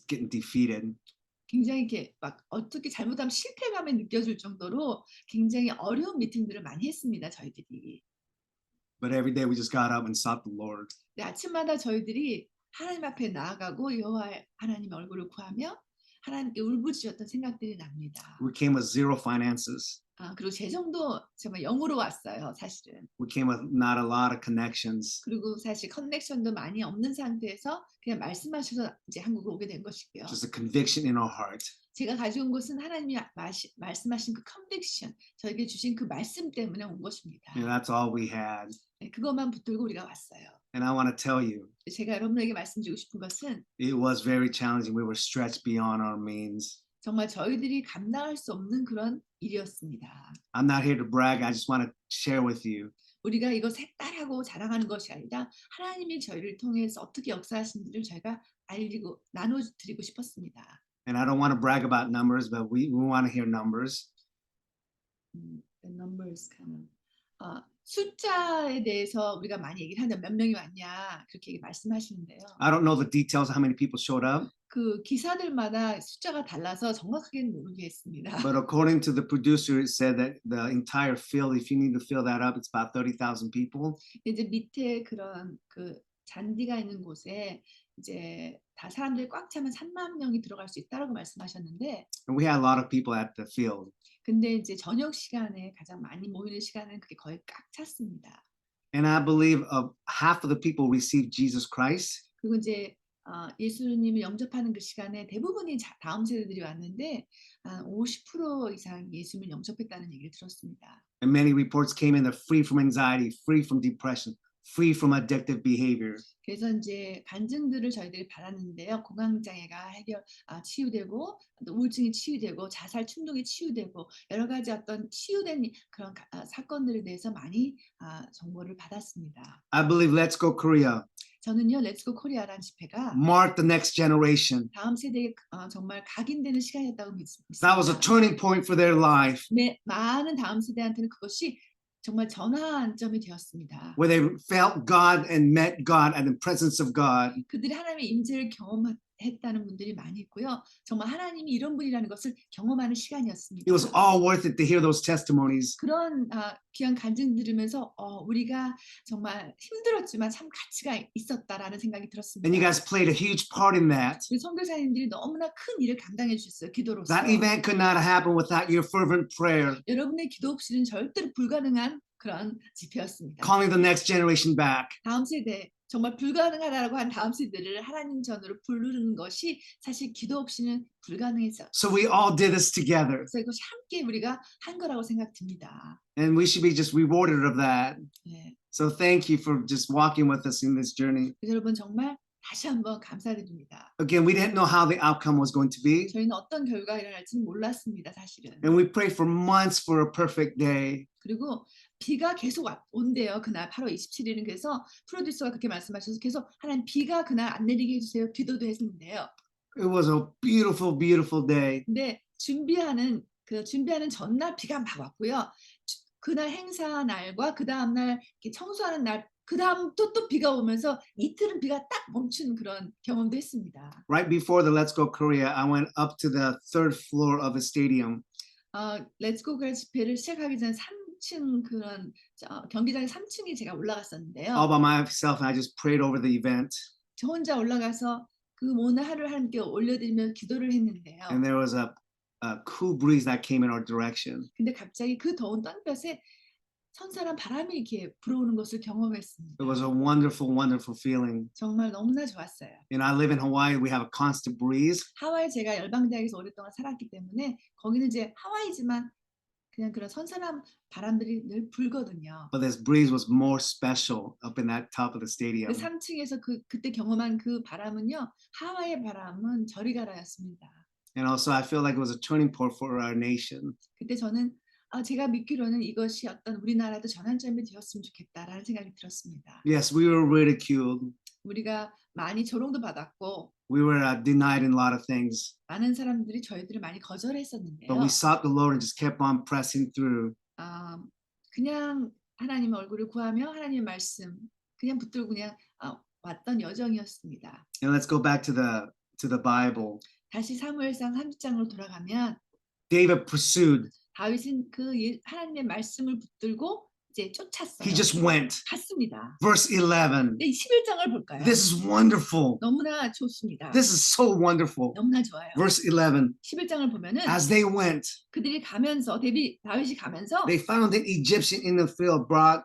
getting defeated. 굉장히 이렇게 막 어떻게 잘못하면 실패감이 느껴질 정도로 굉장히 어려운 미팅들을 많이 했습니다. 저희들이. But every day, we just got up and sought the Lord. 네, 아침마다 저희들이 하나님 앞에 나아가고 여호와 하나님의 얼굴을 구하며 하나님께 울부짖었던 생각들이 납니다. We came with zero finances. 그리고 재정도 정말 0으로 왔어요, 사실은. We came with not a lot of connections. 그리고 사실 커넥션도 많이 없는 상태에서 그냥 말씀하셔서 이제 한국으로 오게 된 것이고요. Just a conviction in our heart. 제가 가져온 것은 하나님이 말씀하신 그 컨빅션, 저에게 주신 그 말씀 때문에 온 것입니다. And that's all we had. 네, 그것만 붙들고 우리가 왔어요. And I want to tell you, 제가 여러분에게 말씀드리고 싶은 것은 it was very challenging. We were stretched beyond our means. 정말 저희들이 감당할 수 없는 그런 일이었습니다. I'm not here to brag. I just want to share with you. 우리가 이거 색깔하고 자랑하는 것이 아니라 하나님이 저희를 통해서 어떻게 역사하신지를 저희가 알리고 나눠드리고 싶었습니다. And I don't want to brag about numbers, but we want to hear numbers. The numbers kind of. 숫자에 대해서 우리가 많이 얘기를 하는데 몇 명이 왔냐 그렇게 말씀하시는데요. I don't know the details of how many people showed up, 그 기사들마다 숫자가 달라서 정확하게는 모르겠습니다. but according to the producer, it said that the entire field, if you need to fill that up, it's about 30,000 people. 이제 밑에 그런 그 잔디가 있는 곳에 이제 다 사람들이 꽉 차면 3만 명이 들어갈 수 있다라고 말씀하셨는데, And we had a lot of people at the field. 근데 이제 저녁 시간에 가장 많이 모이는 시간은 그게 거의 꽉 찼습니다. And I believe half of the people received Jesus Christ. 그리고 이제 예수님을 영접하는 그 시간에 대부분이 다음 세대들이 왔는데 한 50% 이상 예수님을 영접했다는 얘기를 들었습니다. And many reports came in, they're free from anxiety, free from depression, free from addictive behavior. 그래서 이제 간증들을 저희들이 받았는데요. 공황장애가 치유되고, 또 우울증이 치유되고, 자살 충동이 치유되고, 여러 가지 어떤 치유된 그런 사건들에 대해서 많이 정보를 받았습니다. I believe Let's Go Korea 저는요, 렛츠고 코리아라는 집회가 marked the next generation. 다음 세대에 정말 각인되는 시간이었다고 믿습니다. That was a turning point for their life, 많은 다음 세대한테는 그것이 정말 전환점이 되었습니다. where they felt God and met God and the presence of God. 그들이 하나님의 임재를 경험했다는 분들이 많이 있고요. 정말 하나님이 이런 분이라는 것을 경험하는 시간이었습니다. It was all worth it to hear those testimonies. 그런 귀한 간증 들으면서 우리가 정말 힘들었지만 참 가치가 있었다라는 생각이 들었습니다. And you guys played a huge part in that. 우리 선교사님들이 너무나 큰 일을 감당해 주셨어요. 기도로서. That event could not happen without your fervent prayer, 여러분의 기도 없이는 절대로 불가능한 그런 집회였습니다. calling the next generation back. 다음 세대, 정말 불가능하다라고 한 다음 세대를 하나님 전으로 부르는 것이 사실 기도 없이는 불가능했어요. So we all did this together. 그래서 이것이 함께 우리가 한 거라고 생각됩니다. And we should be just rewarded of that. 네. So thank you for just walking with us in this journey. 그래서 여러분 정말 다시 한번 감사드립니다. Again, we didn't know how the outcome was going to be. 저희는 어떤 결과가 일어날지는 몰랐습니다, 사실은. And we prayed for months for a perfect day. 그리고 비가 계속 온대요. 그날 8월 27일은 그래서 프로듀서가 그렇게 말씀하셔서 계속 하나님 비가 그날 안 내리게 해주세요. 기도도 했는데요. It was a beautiful, beautiful day. 근데 준비하는 전날 비가 막 왔고요. 그날 행사 날과 그 다음 날 청소하는 날, 그 다음 또 비가 오면서 이틀은 비가 딱 멈춘 그런 경험도 했습니다. Right before the Let's Go Korea, I went up to the third floor of a stadium. 렛츠고 코리아 집회를 시작하기 전에 3층 그런 경기장 3층에 제가 올라갔었는데요. All by myself, and I just prayed over the event. 저 혼자 올라가서 그 오늘 하루를 하나님께 올려드리며 기도를 했는데요. And there was a cool breeze that came in our direction. 근데 갑자기 그 더운 땅볕에 선선한 바람이 이렇게 불어오는 것을 경험했습니다. It was a wonderful, wonderful feeling. 정말 너무나 좋았어요. And I live in Hawaii. We have a constant breeze. 하와이 제가 열방대학에서 오랫동안 살았기 때문에 거기는 이제 하와이지만 그냥 그런 선선한 바람들이 늘 불거든요. But this breeze was more special up in that top of the stadium. 그 3층에서 그때 경험한 그 바람은요, 하와이의 바람은 저리가라였습니다. And also, I feel like it was a turning point for our nation. 그때 저는 제가 믿기로는 이것이 어떤 우리나라도 전환점이 되었으면 좋겠다라는 생각이 들었습니다. Yes, we were ridiculed. 우리가 많이 조롱도 받았고 We were denied in a lot of things. 많은 사람들이 저희들을 많이 거절했었는데요. But we sought the Lord and just kept on pressing through. 그냥 하나님의 얼굴을 구하며 하나님의 말씀 그냥 붙들고 그냥 왔던 여정이었습니다. And let's go back to the Bible. 다시 사무엘상 30장으로 돌아가면 David pursued. 다윗은 하나님의 말씀을 붙들고 이제 쫓았어요. He just went. 갔습니다. Verse 11. 네, 11장을 볼까요? This is wonderful. 너무나 좋습니다. This is so wonderful. 너무나 좋아요. Verse 11. 11장을 보면은 As they went, 그들이 가면서 다윗이 가면서 they found an Egyptian in the field, brought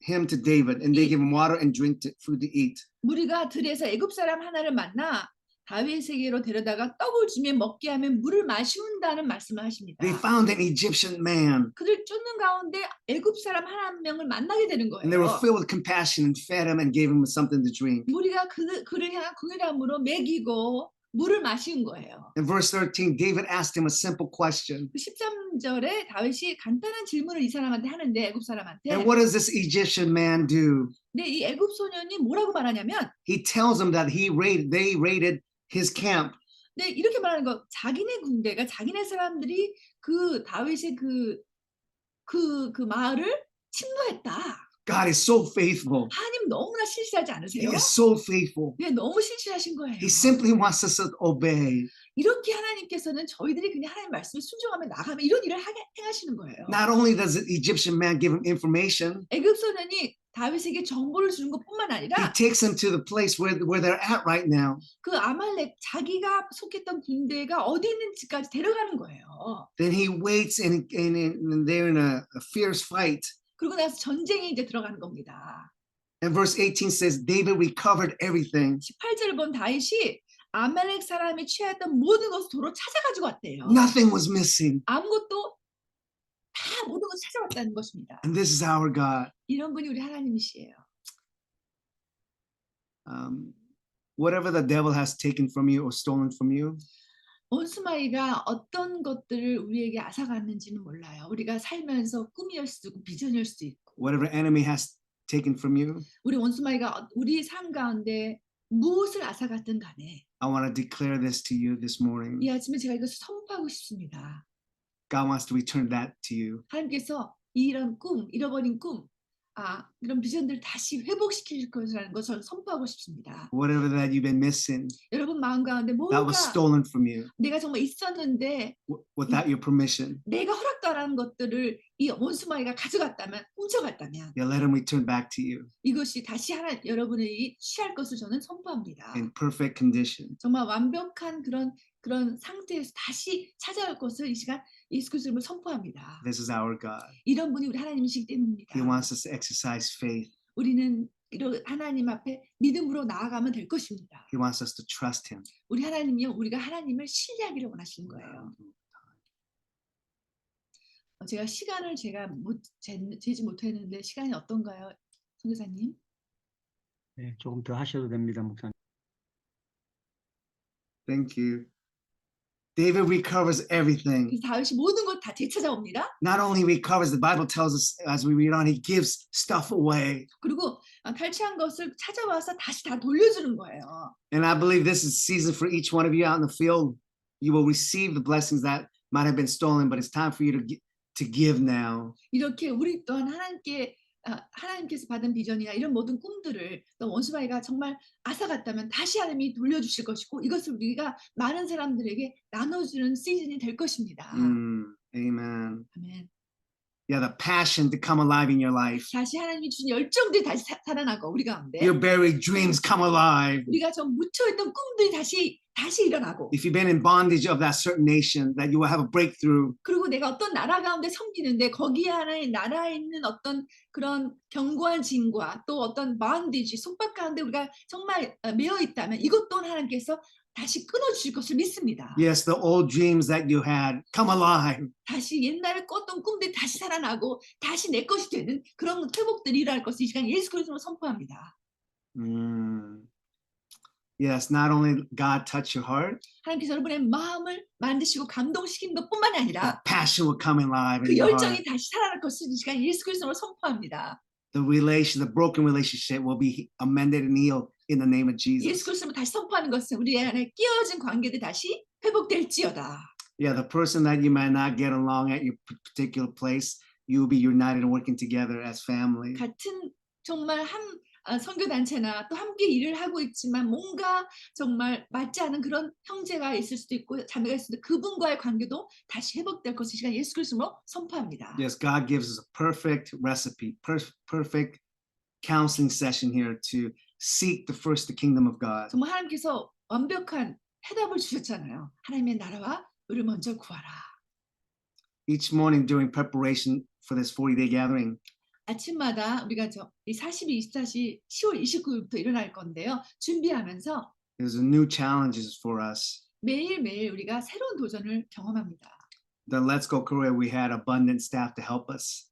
him to David, and they gave him water and drink, food to eat. 무리가 들에서 애굽 사람 하나를 만나 다윗에게로 데려다가 떡을 주며 먹게 하면 물을 마시운다는 말씀을 하십니다. They found an Egyptian man, 그들 쫓는 가운데 애굽 사람 한 명을 만나게 되는 and they were 거예요. filled with compassion and fed him and gave him something to drink. 무리가 그를 향한 긍휼함으로 먹이고 물을 마신 거예요. In verse 13, David asked him a simple question. 13절에 다윗이 간단한 질문을 이 사람한테 하는데 애굽 사람한테 And what does this Egyptian man do? 근데 이 애굽 소년이 뭐라고 말하냐면 He tells them that they raided his camp. 네, 이렇게 말하는 거 자기네 군대가 자기네 사람들이 그 다윗의 그 마을을 침노했다. God is so faithful. 하나님 너무나 신실하지 He 않으세요? is so faithful. 네, 너무 신실하신 거예요. He simply wants us to obey. 이렇게 하나님께서는 저희들이 그냥 하나님 말씀을 순종하며 나가면 이런 일을 행하시는 거예요. Not only does the Egyptian man give him information, 애굽 소년이 다윗에게 정보를 주는 것뿐만 he 아니라 takes him to the place where they're at right now. 그 아말렉 자기가 속했던 군대가 어디 있는지까지 데려가는 거예요. Then he waits and they're in a fierce fight. 그리고 나서 전쟁에 이제 들어가는 겁니다. And verse 18 says, David recovered everything. 18절을 본 다윗이 아말렉 사람이 취하였던 모든 것을 도로 찾아가지고 왔대요. Nothing was missing. 아무것도 다 모든 것을 찾아왔다는 것입니다. And this is our God. 이런 분이 우리 하나님이시에요. Whatever the devil has taken from you or stolen from you, 원수마귀가 어떤 것들을 우리에게 앗아갔는지는 몰라요. 우리가 살면서 꿈이었을 수도 있고 비전일 수도 있고 whatever enemy has taken from you, 우리 원수마귀가 우리 삶 가운데 무엇을 앗아갔든 간에 I want to declare this to you this morning. 이 아침에 제가 이것을 선포하고 싶습니다. God wants to return that to you. 하나님께서 이런 꿈, 잃어버린 꿈, 이런 비전들을 다시 회복시킬 것이라는 것을 선포하고 싶습니다. Whatever that you've been missing, 여러분 마음 가운데 that 뭔가 was stolen from you 내가 정말 있었는데 without your permission. 내가 허락도 안 하는 것들을 이 원수마귀가 가져갔다면 훔쳐갔다면 Yeah, let him return back to you 이것이 다시 여러분이 취할 것을 저는 선포합니다. in perfect condition. 정말 완벽한 그런 상태에서 다시 찾아올 것을 이 시간 예수 그리스도를 선포합니다. This is our God. 이런 분이 우리 하나님이시기 때문입니다. He wants us to exercise faith. 우리는 이런 하나님 앞에 믿음으로 나아가면 될 것입니다. He wants us to trust him. 우리 하나님이요, 우리가 하나님을 신뢰하기를 원하시는 거예요. 제가 시간을 재지 못했는데 시간이 어떤가요, 선교사님? 네, 조금 더 하셔도 됩니다, 목사님. Thank you. David recovers everything. 그래서 다윗이 모든 걸 다 되찾아옵니다. Not only recovers, the Bible tells us as we read on, he gives stuff away. 그리고 탈취한 것을 찾아와서 다시 다 돌려주는 거예요. And I believe this is season for each one of you out in the field. You will receive the blessings that might have been stolen, but it's time for you to give now. 이렇게 우리 또한 하나님께서 받은 비전이나 이런 모든 꿈들을 또 원수마귀가 정말 앗아갔다면 다시 하나님이 돌려주실 것이고 이것을 우리가 많은 사람들에게 나눠주는 시즌이 될 것입니다. Amen. 아멘. Yeah, the passion to come alive in your life. 다시 하나님이 주신 열정들이 다시 살아나고 우리 가운데 Your buried dreams come alive. 우리가 좀 묻혀있던 꿈들이 다시 다시 일어나고 If you've been in bondage of that certain nation, that you will have a breakthrough. 그리고 내가 어떤 나라 가운데 섬기는데 거기 안에 나라에 있는 어떤 그런 견고한 진과 또 어떤 바운디지 속박 가운데 우리가 정말 매여 있다면 이것 또한 하나님께서 다시 끊어주실 것을 믿습니다. Yes, the old dreams that you had come alive. 다시 옛날에 꿨던 꿈들이 다시 살아나고 다시 내 것이 되는 그런 회복들이 일어날 것을 이 시간 예수 그리스도로 선포합니다. Yes, not only God touch your heart, 하나님께서 여러분의 마음을 만드시고 감동시킨 것뿐만이 아니라 passion will come alive in 그 your 열정이 heart. 다시 살아날 것을 이 시간 예수 그리스도로 선포합니다. The broken relationship will be amended and healed in the name of 예수 Jesus. 그리스도로 다시 선포하는 것은 우리 안에 끼어진 관계들 다시 회복될지어다. Yeah, the person that you might not get along at your particular place, you will be united and working together as family. 같은 정말 한 선교 단체나 또 함께 일을 하고 있지만 뭔가 정말 맞지 않은 그런 형제가 있을 수도 있고 자매가 있을 수도 있고 그분과의 관계도 다시 회복될 것을 시간 예수 그리스도로 선포합니다. Yes, God gives us a perfect recipe, perfect counseling session here to seek the kingdom of God. 정말 하나님께서 완벽한 해답을 주셨잖아요. 하나님의 나라와 의를 먼저 구하라. Each morning during preparation for this 40-day gathering, 아침마다 우리가 이 40일 24시 10월 29일부터 일어날 건데요. 준비하면서 there's a new challenges for us. 매일매일 우리가 새로운 도전을 경험합니다. The Let's Go Korea, we had abundant staff to help us.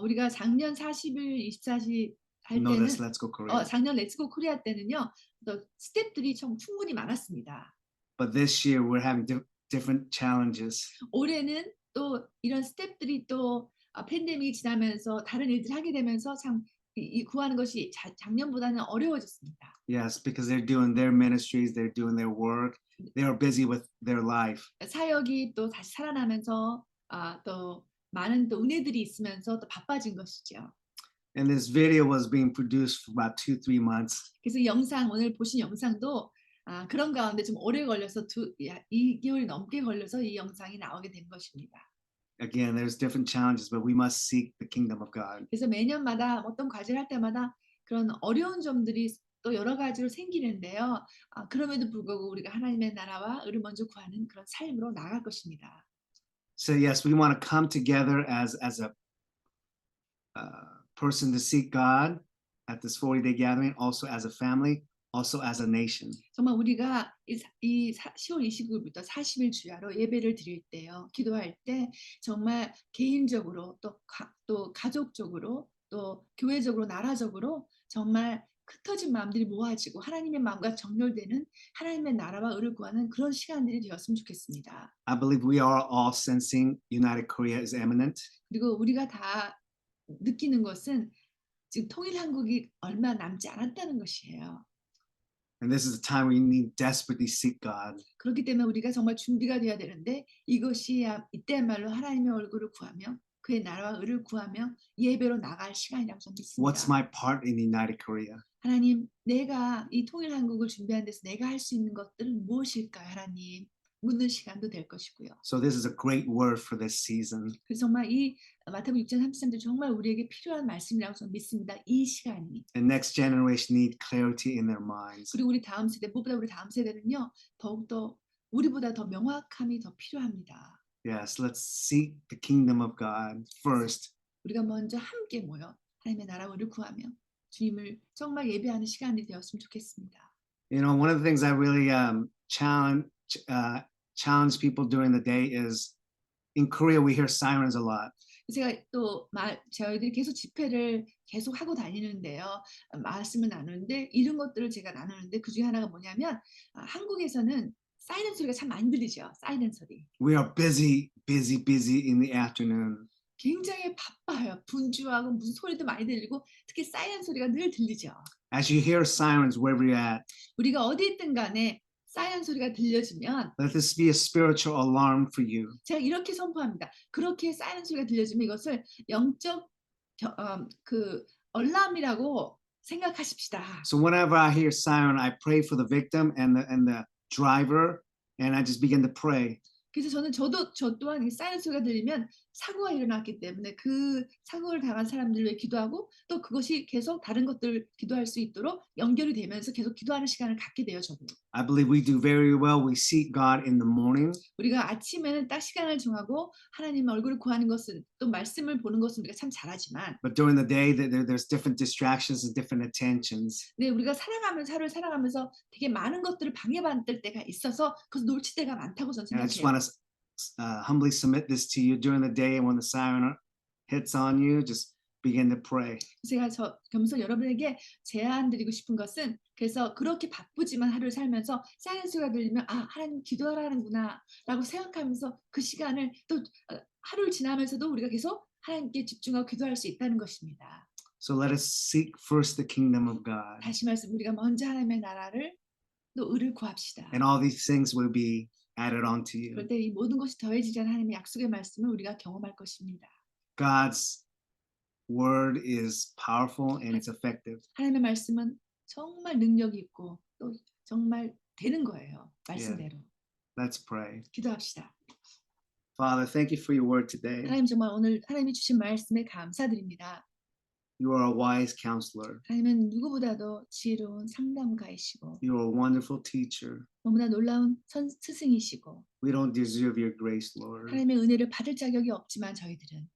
우리가 작년 40일 24시 할 Know 때는 this Let's Go Korea. 작년 렛츠고 코리아 때는요. 또 스태프들이 좀 충분히 많았습니다. But this year we're having different challenges. 올해는 또 이런 스태프들이 또 팬데믹이 지나면서 다른 일들 하게 되면서 참 이 구하는 것이 작년보다는 어려워졌습니다. Yes, because they're doing their ministries, they're doing their work, they are busy with their life. 사역이 또 다시 살아나면서 또 많은 또 은혜들이 있으면서 또 바빠진 것이죠. And this video was being produced for about 2-3 months. 그래서 이 영상 오늘 보신 영상도 그런 가운데 좀 오래 걸려서 2개월이 넘게 걸려서 이 영상이 나오게 된 것입니다. Again, there's different challenges, but we must seek the kingdom of God. 그래서 매년마다 어떤 과제를 할 때마다 그런 어려운 점들이 또 여러 가지로 생기는데요. 그럼에도 불구하고 우리가 하나님의 나라와 의를 먼저 구하는 그런 삶으로 나아갈 것입니다. So yes, we want to come together as a person to seek God at this 40-day gathering, also as a family, also as a nation. 정말 우리가 이 10월 29일부터 40일 주야로 예배를 드릴 때요. 기도할 때 정말 개인적으로 또 가족적으로 또 교회적으로 나라적으로 정말 흩어진 마음들이 모아지고 하나님의 마음과 정렬되는 하나님의 나라와 의를 구하는 그런 시간들이 되었으면 좋겠습니다. I believe we are all sensing United Korea is imminent. 그리고 우리가 다 느끼는 것은 지금 통일 한국이 얼마 남지 않았다는 것이에요. And this is the time we need desperately seek God. 그렇기 때문에 우리가 정말 준비가 돼야 되는데 이것이 이때야말로 하나님의 얼굴을 구하며 그의 나라와 의를 구하며 예배로 나갈 시간이라고 저는 믿습니다. What's my part in United Korea? 하나님, 내가 이 통일 한국을 준비하는 데서 내가 할 수 있는 것들은 무엇일까요, 하나님? 묻는 시간도 될 것이고요. So this is a great word for this season. 그래서 정말 이 마태복음 6장 33절 정말 우리에게 필요한 말씀이라고 저는 믿습니다. 이 시간이. And next generation need clarity in their minds. 그리고 우리 다음 세대, 무엇보다 우리 다음 세대는요. 더욱더 우리보다 더 명확함이 더 필요합니다. Yes, let's seek the kingdom of God first. 우리가 먼저 함께 모여 하나님의 나라를 구하며 주님을 정말 예배하는 시간이 되었으면 좋겠습니다. You know, one of the things I really challenge people during the day is in Korea we hear sirens a lot. 제가 또 저희들이 계속 집회를 계속 하고 다니는데요. 말씀을 나누는데 이런 것들을 제가 나누는데 그 중에 하나가 뭐냐면 한국에서는 사이렌 소리가 참 많이 들리죠. 사이렌 소리. We are busy in the afternoon. 굉장히 바빠요. 분주하고 무슨 소리도 많이 들리고 특히 사이렌 소리가 늘 들리죠. As you hear sirens wherever you're at, 우리가 어디 있든 간에 사이렌 소리가 들려지면 let this be a spiritual alarm for you. 제가 이렇게 선포합니다. 그렇게 사이렌 소리가 들려지면 이것을 영적 얼람이라고 생각하십시다. So whenever I hear siren, I pray for the victim and the driver, and I just begin to pray. 그래서 저 또한 이 사이렌 소리가 들리면 사고가 일어났기 때문에 그 사고를 당한 사람들을 위해 기도하고 또 그것이 계속 다른 것들 기도할 수 있도록 연결이 되면서 계속 기도하는 시간을 갖게 돼요, 저도. I believe we do very well. We seek God in the morning, 우리가 아침에는 딱 시간을 정하고 하나님 얼굴을 구하는 것은 또 말씀을 보는 것은 우리가 참 잘하지만 but during the day, there's different distractions and different attentions. 네, 우리가 하루를 살아가면서 되게 많은 것들을 방해받을 때가 있어서 그래서 놓칠 때가 많다고 저는 And I just 생각해요. want to humbly submit this to you during the day, and when the siren hits on you, just begin to pray. 제가 겸손 여러분에게 제안 드리고 싶은 것은 그래서 그렇게 바쁘지만 하루를 살면서 사이렌 소리가 들리면 아, 하나님 기도하라는구나 라고 생각하면서 그 시간을 또 하루를 지나면서도 우리가 계속 하나님께 집중하고 기도할 수 있다는 것입니다. So let us seek first the kingdom of God, 다시 말씀 우리가 먼저 하나님의 나라를 또 의를 구합시다. and all these things will be added on to you. 그럴 때 이 모든 것이 더해지자는 하나님의 약속의 말씀을 우리가 경험할 것입니다. God's word is powerful and it's effective. 하나님의 말씀은 정말 능력이 있고 또 정말 되는 거예요. 말씀대로. Let's pray. 기도합시다. Father, thank you for your word today. 하나님 정말 오늘 하나님이 주신 말씀에 감사드립니다. You are a wise counselor. 하나님은 누구보다도 지혜로운 상담가이시고 You are a wonderful teacher. 너무나 놀라운 스승이시고 We don't deserve your grace, Lord. 하나님의 은혜를 받을 자격이 없지만 저희들은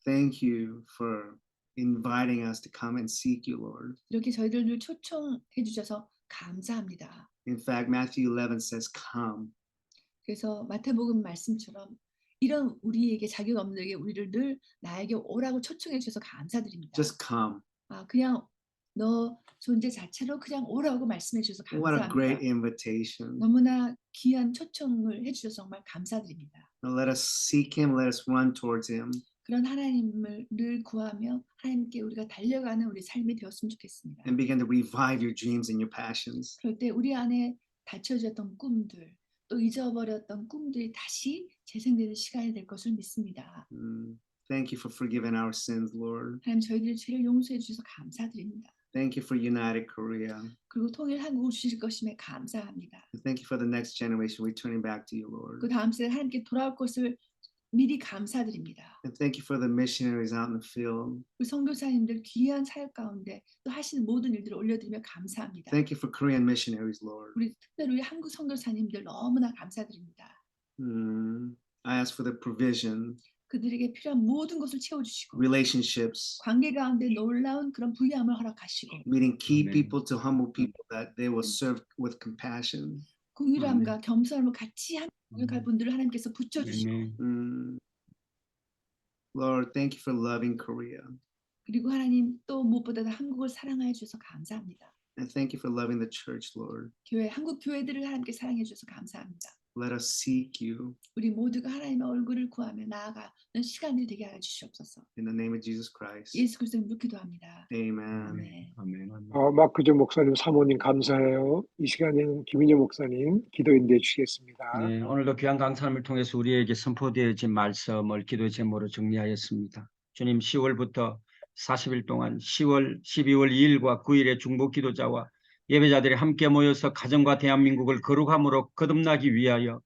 Thank you for inviting us to come and seek you, Lord. 이렇게 저희들을 초청해 주셔서 감사합니다. In fact, Matthew 11 says, come. 그래서 마태복음 말씀처럼 이런 우리에게 자격 없는 우리를 늘 나에게 오라고 초청해 주셔서 감사드립니다. Just come. 그냥 너 존재 자체로 그냥 오라고 말씀해 주셔서 What a great 감사합니다. invitation. 너무나 귀한 초청을 해주셔서 정말 감사드립니다. Now let us seek him. Let us run towards him. 그런 하나님을 늘 구하며 하나님께 우리가 달려가는 우리 삶이 되었으면 좋겠습니다. And begin to revive your dreams and your passions. 그럴 때 우리 안에 닫혀졌던 꿈들 또 잊어버렸던 꿈들이 다시 재생되는 시간이 될 것을 믿습니다. Thank you for forgiving our sins, Lord. 하나님 저희들의 죄를 용서해 주셔서 감사드립니다. Thank you for United Korea. 그리고 통일 한국을 주실 것임에 감사합니다. Thank you for the next generation returning back to you, Lord. 그 다음 세대 하나님께 돌아올 것을 미리 감사드립니다. And thank you for the missionaries out in the field. 우리 선교사님들 귀한 사역 가운데 또 하시는 모든 일들을 올려드리며 감사합니다. Thank you for Korean missionaries, Lord. 우리 특별히 우리 한국 선교사님들 너무나 감사드립니다. I ask for the provision, 그들에게 필요한 모든 것을 채워주시고 relationships, 관계 가운데 놀라운 그런 부유함을 허락하시고 leading key Amen. people to humble people that they will serve with compassion. 긍휼함과 겸손함을 같이 함께 분들을 하나님께서 붙여주시고 아멘. Lord, thank you for loving Korea. 그리고 하나님 또 무엇보다도 한국을 사랑하여 주셔서 감사합니다. And thank you for loving the church, Lord. 한국 교회들을 하나님께 사랑해 주셔서 감사합니다. Let us seek you 우리 모두가 하나님의 얼굴을 구하며 나아가는 시간이 되게 하여 주시옵소서. in the name of Jesus Christ. 예수 그리스도 이름으로 기도합니다. Amen. 아멘. 아멘. 아멘. 마크조 목사님, 사모님 감사해요. 이 시간에는 김인효 목사님 기도 인도해 주시겠습니다. 네, 오늘도 귀한 강사님을 통해서 우리에게 선포되어진 말씀을 기도 제목으로 정리하였습니다. 주님 10월부터 40일 동안 12월 2일과 9일에 중보 기도자와 예배자들이 함께 모여서 가정과 대한민국을 거룩함으로 거듭나기 위하여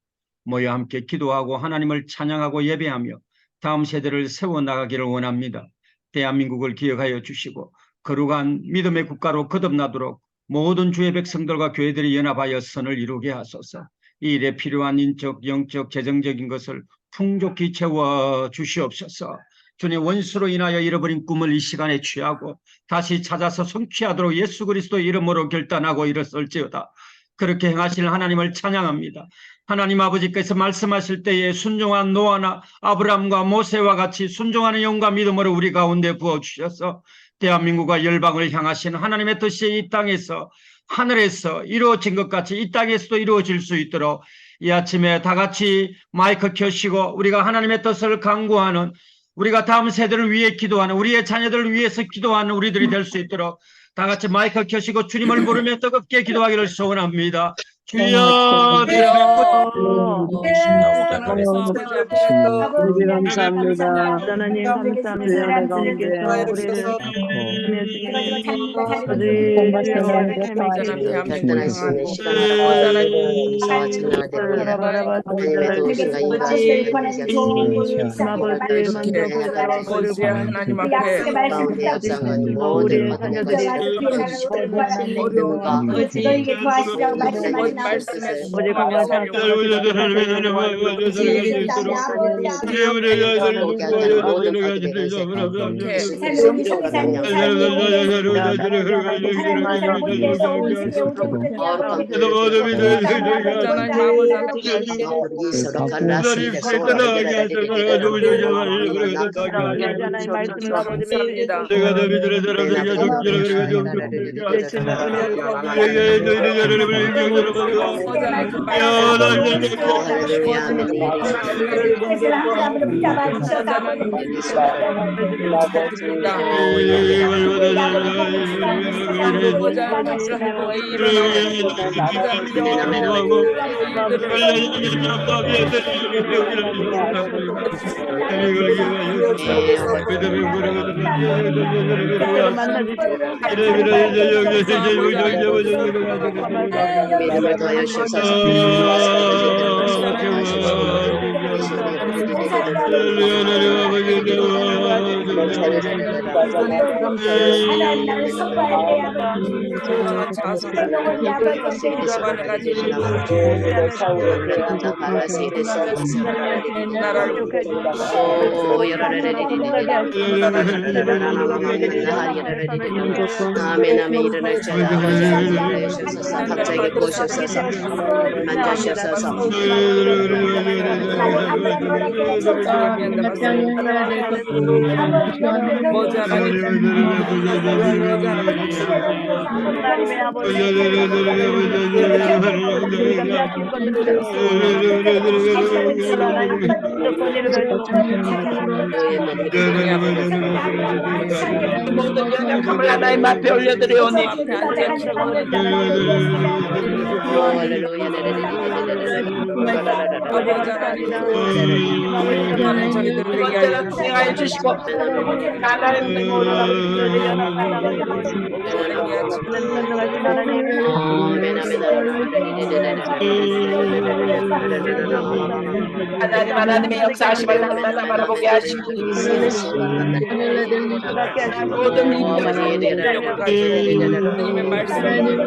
모여 함께 기도하고 하나님을 찬양하고 예배하며 다음 세대를 세워나가기를 원합니다. 대한민국을 기억하여 주시고 거룩한 믿음의 국가로 거듭나도록 모든 주의 백성들과 교회들이 연합하여 선을 이루게 하소서. 이 일에 필요한 인적, 영적, 재정적인 것을 풍족히 채워 주시옵소서. 주님 원수로 인하여 잃어버린 꿈을 이 시간에 취하고 다시 찾아서 성취하도록 예수 그리스도 이름으로 결단하고 일어설지어다. 그렇게 행하실 하나님을 찬양합니다. 하나님 아버지께서 말씀하실 때에 순종한 노아나 아브람과 모세와 같이 순종하는 영과 믿음으로 우리 가운데 부어주셔서 대한민국과 열방을 향하신 하나님의 뜻이 이 땅에서 하늘에서 이루어진 것 같이 이 땅에서도 이루어질 수 있도록 이 아침에 다 같이 마이크 켜시고 우리가 하나님의 뜻을 강구하는 우리가 다음 세대를 위해 기도하는 우리의 자녀들을 위해서 기도하는 우리들이 될 수 있도록 다 같이 마이크 켜시고 주님을 부르며 뜨겁게 기도하기를 소원합니다. 주여 감사합니다. 하나님 감사합니다. 주님께서 우리를 편안하시는 시간을 위해서 전화드립니다. 하나님의 도우심과 인도하심을 하나님 앞에 가운데 앞서가니 모든 고통 것이 힘든가 너희에게 도와주시라고 말씀에 오직 오게 하는 모든 것들에 믿음을 더하여 주셔서 아멘 일어날지어다 갑자기 보셔서 만나셔서 모든 연약함을 하나님 앞에 올려드리오니 언제나 동행하여 주시고 하나님 하나님의 역사하심을 날마다 바라보게 하시고 모든 믿음을 가지고 하나님의 말씀을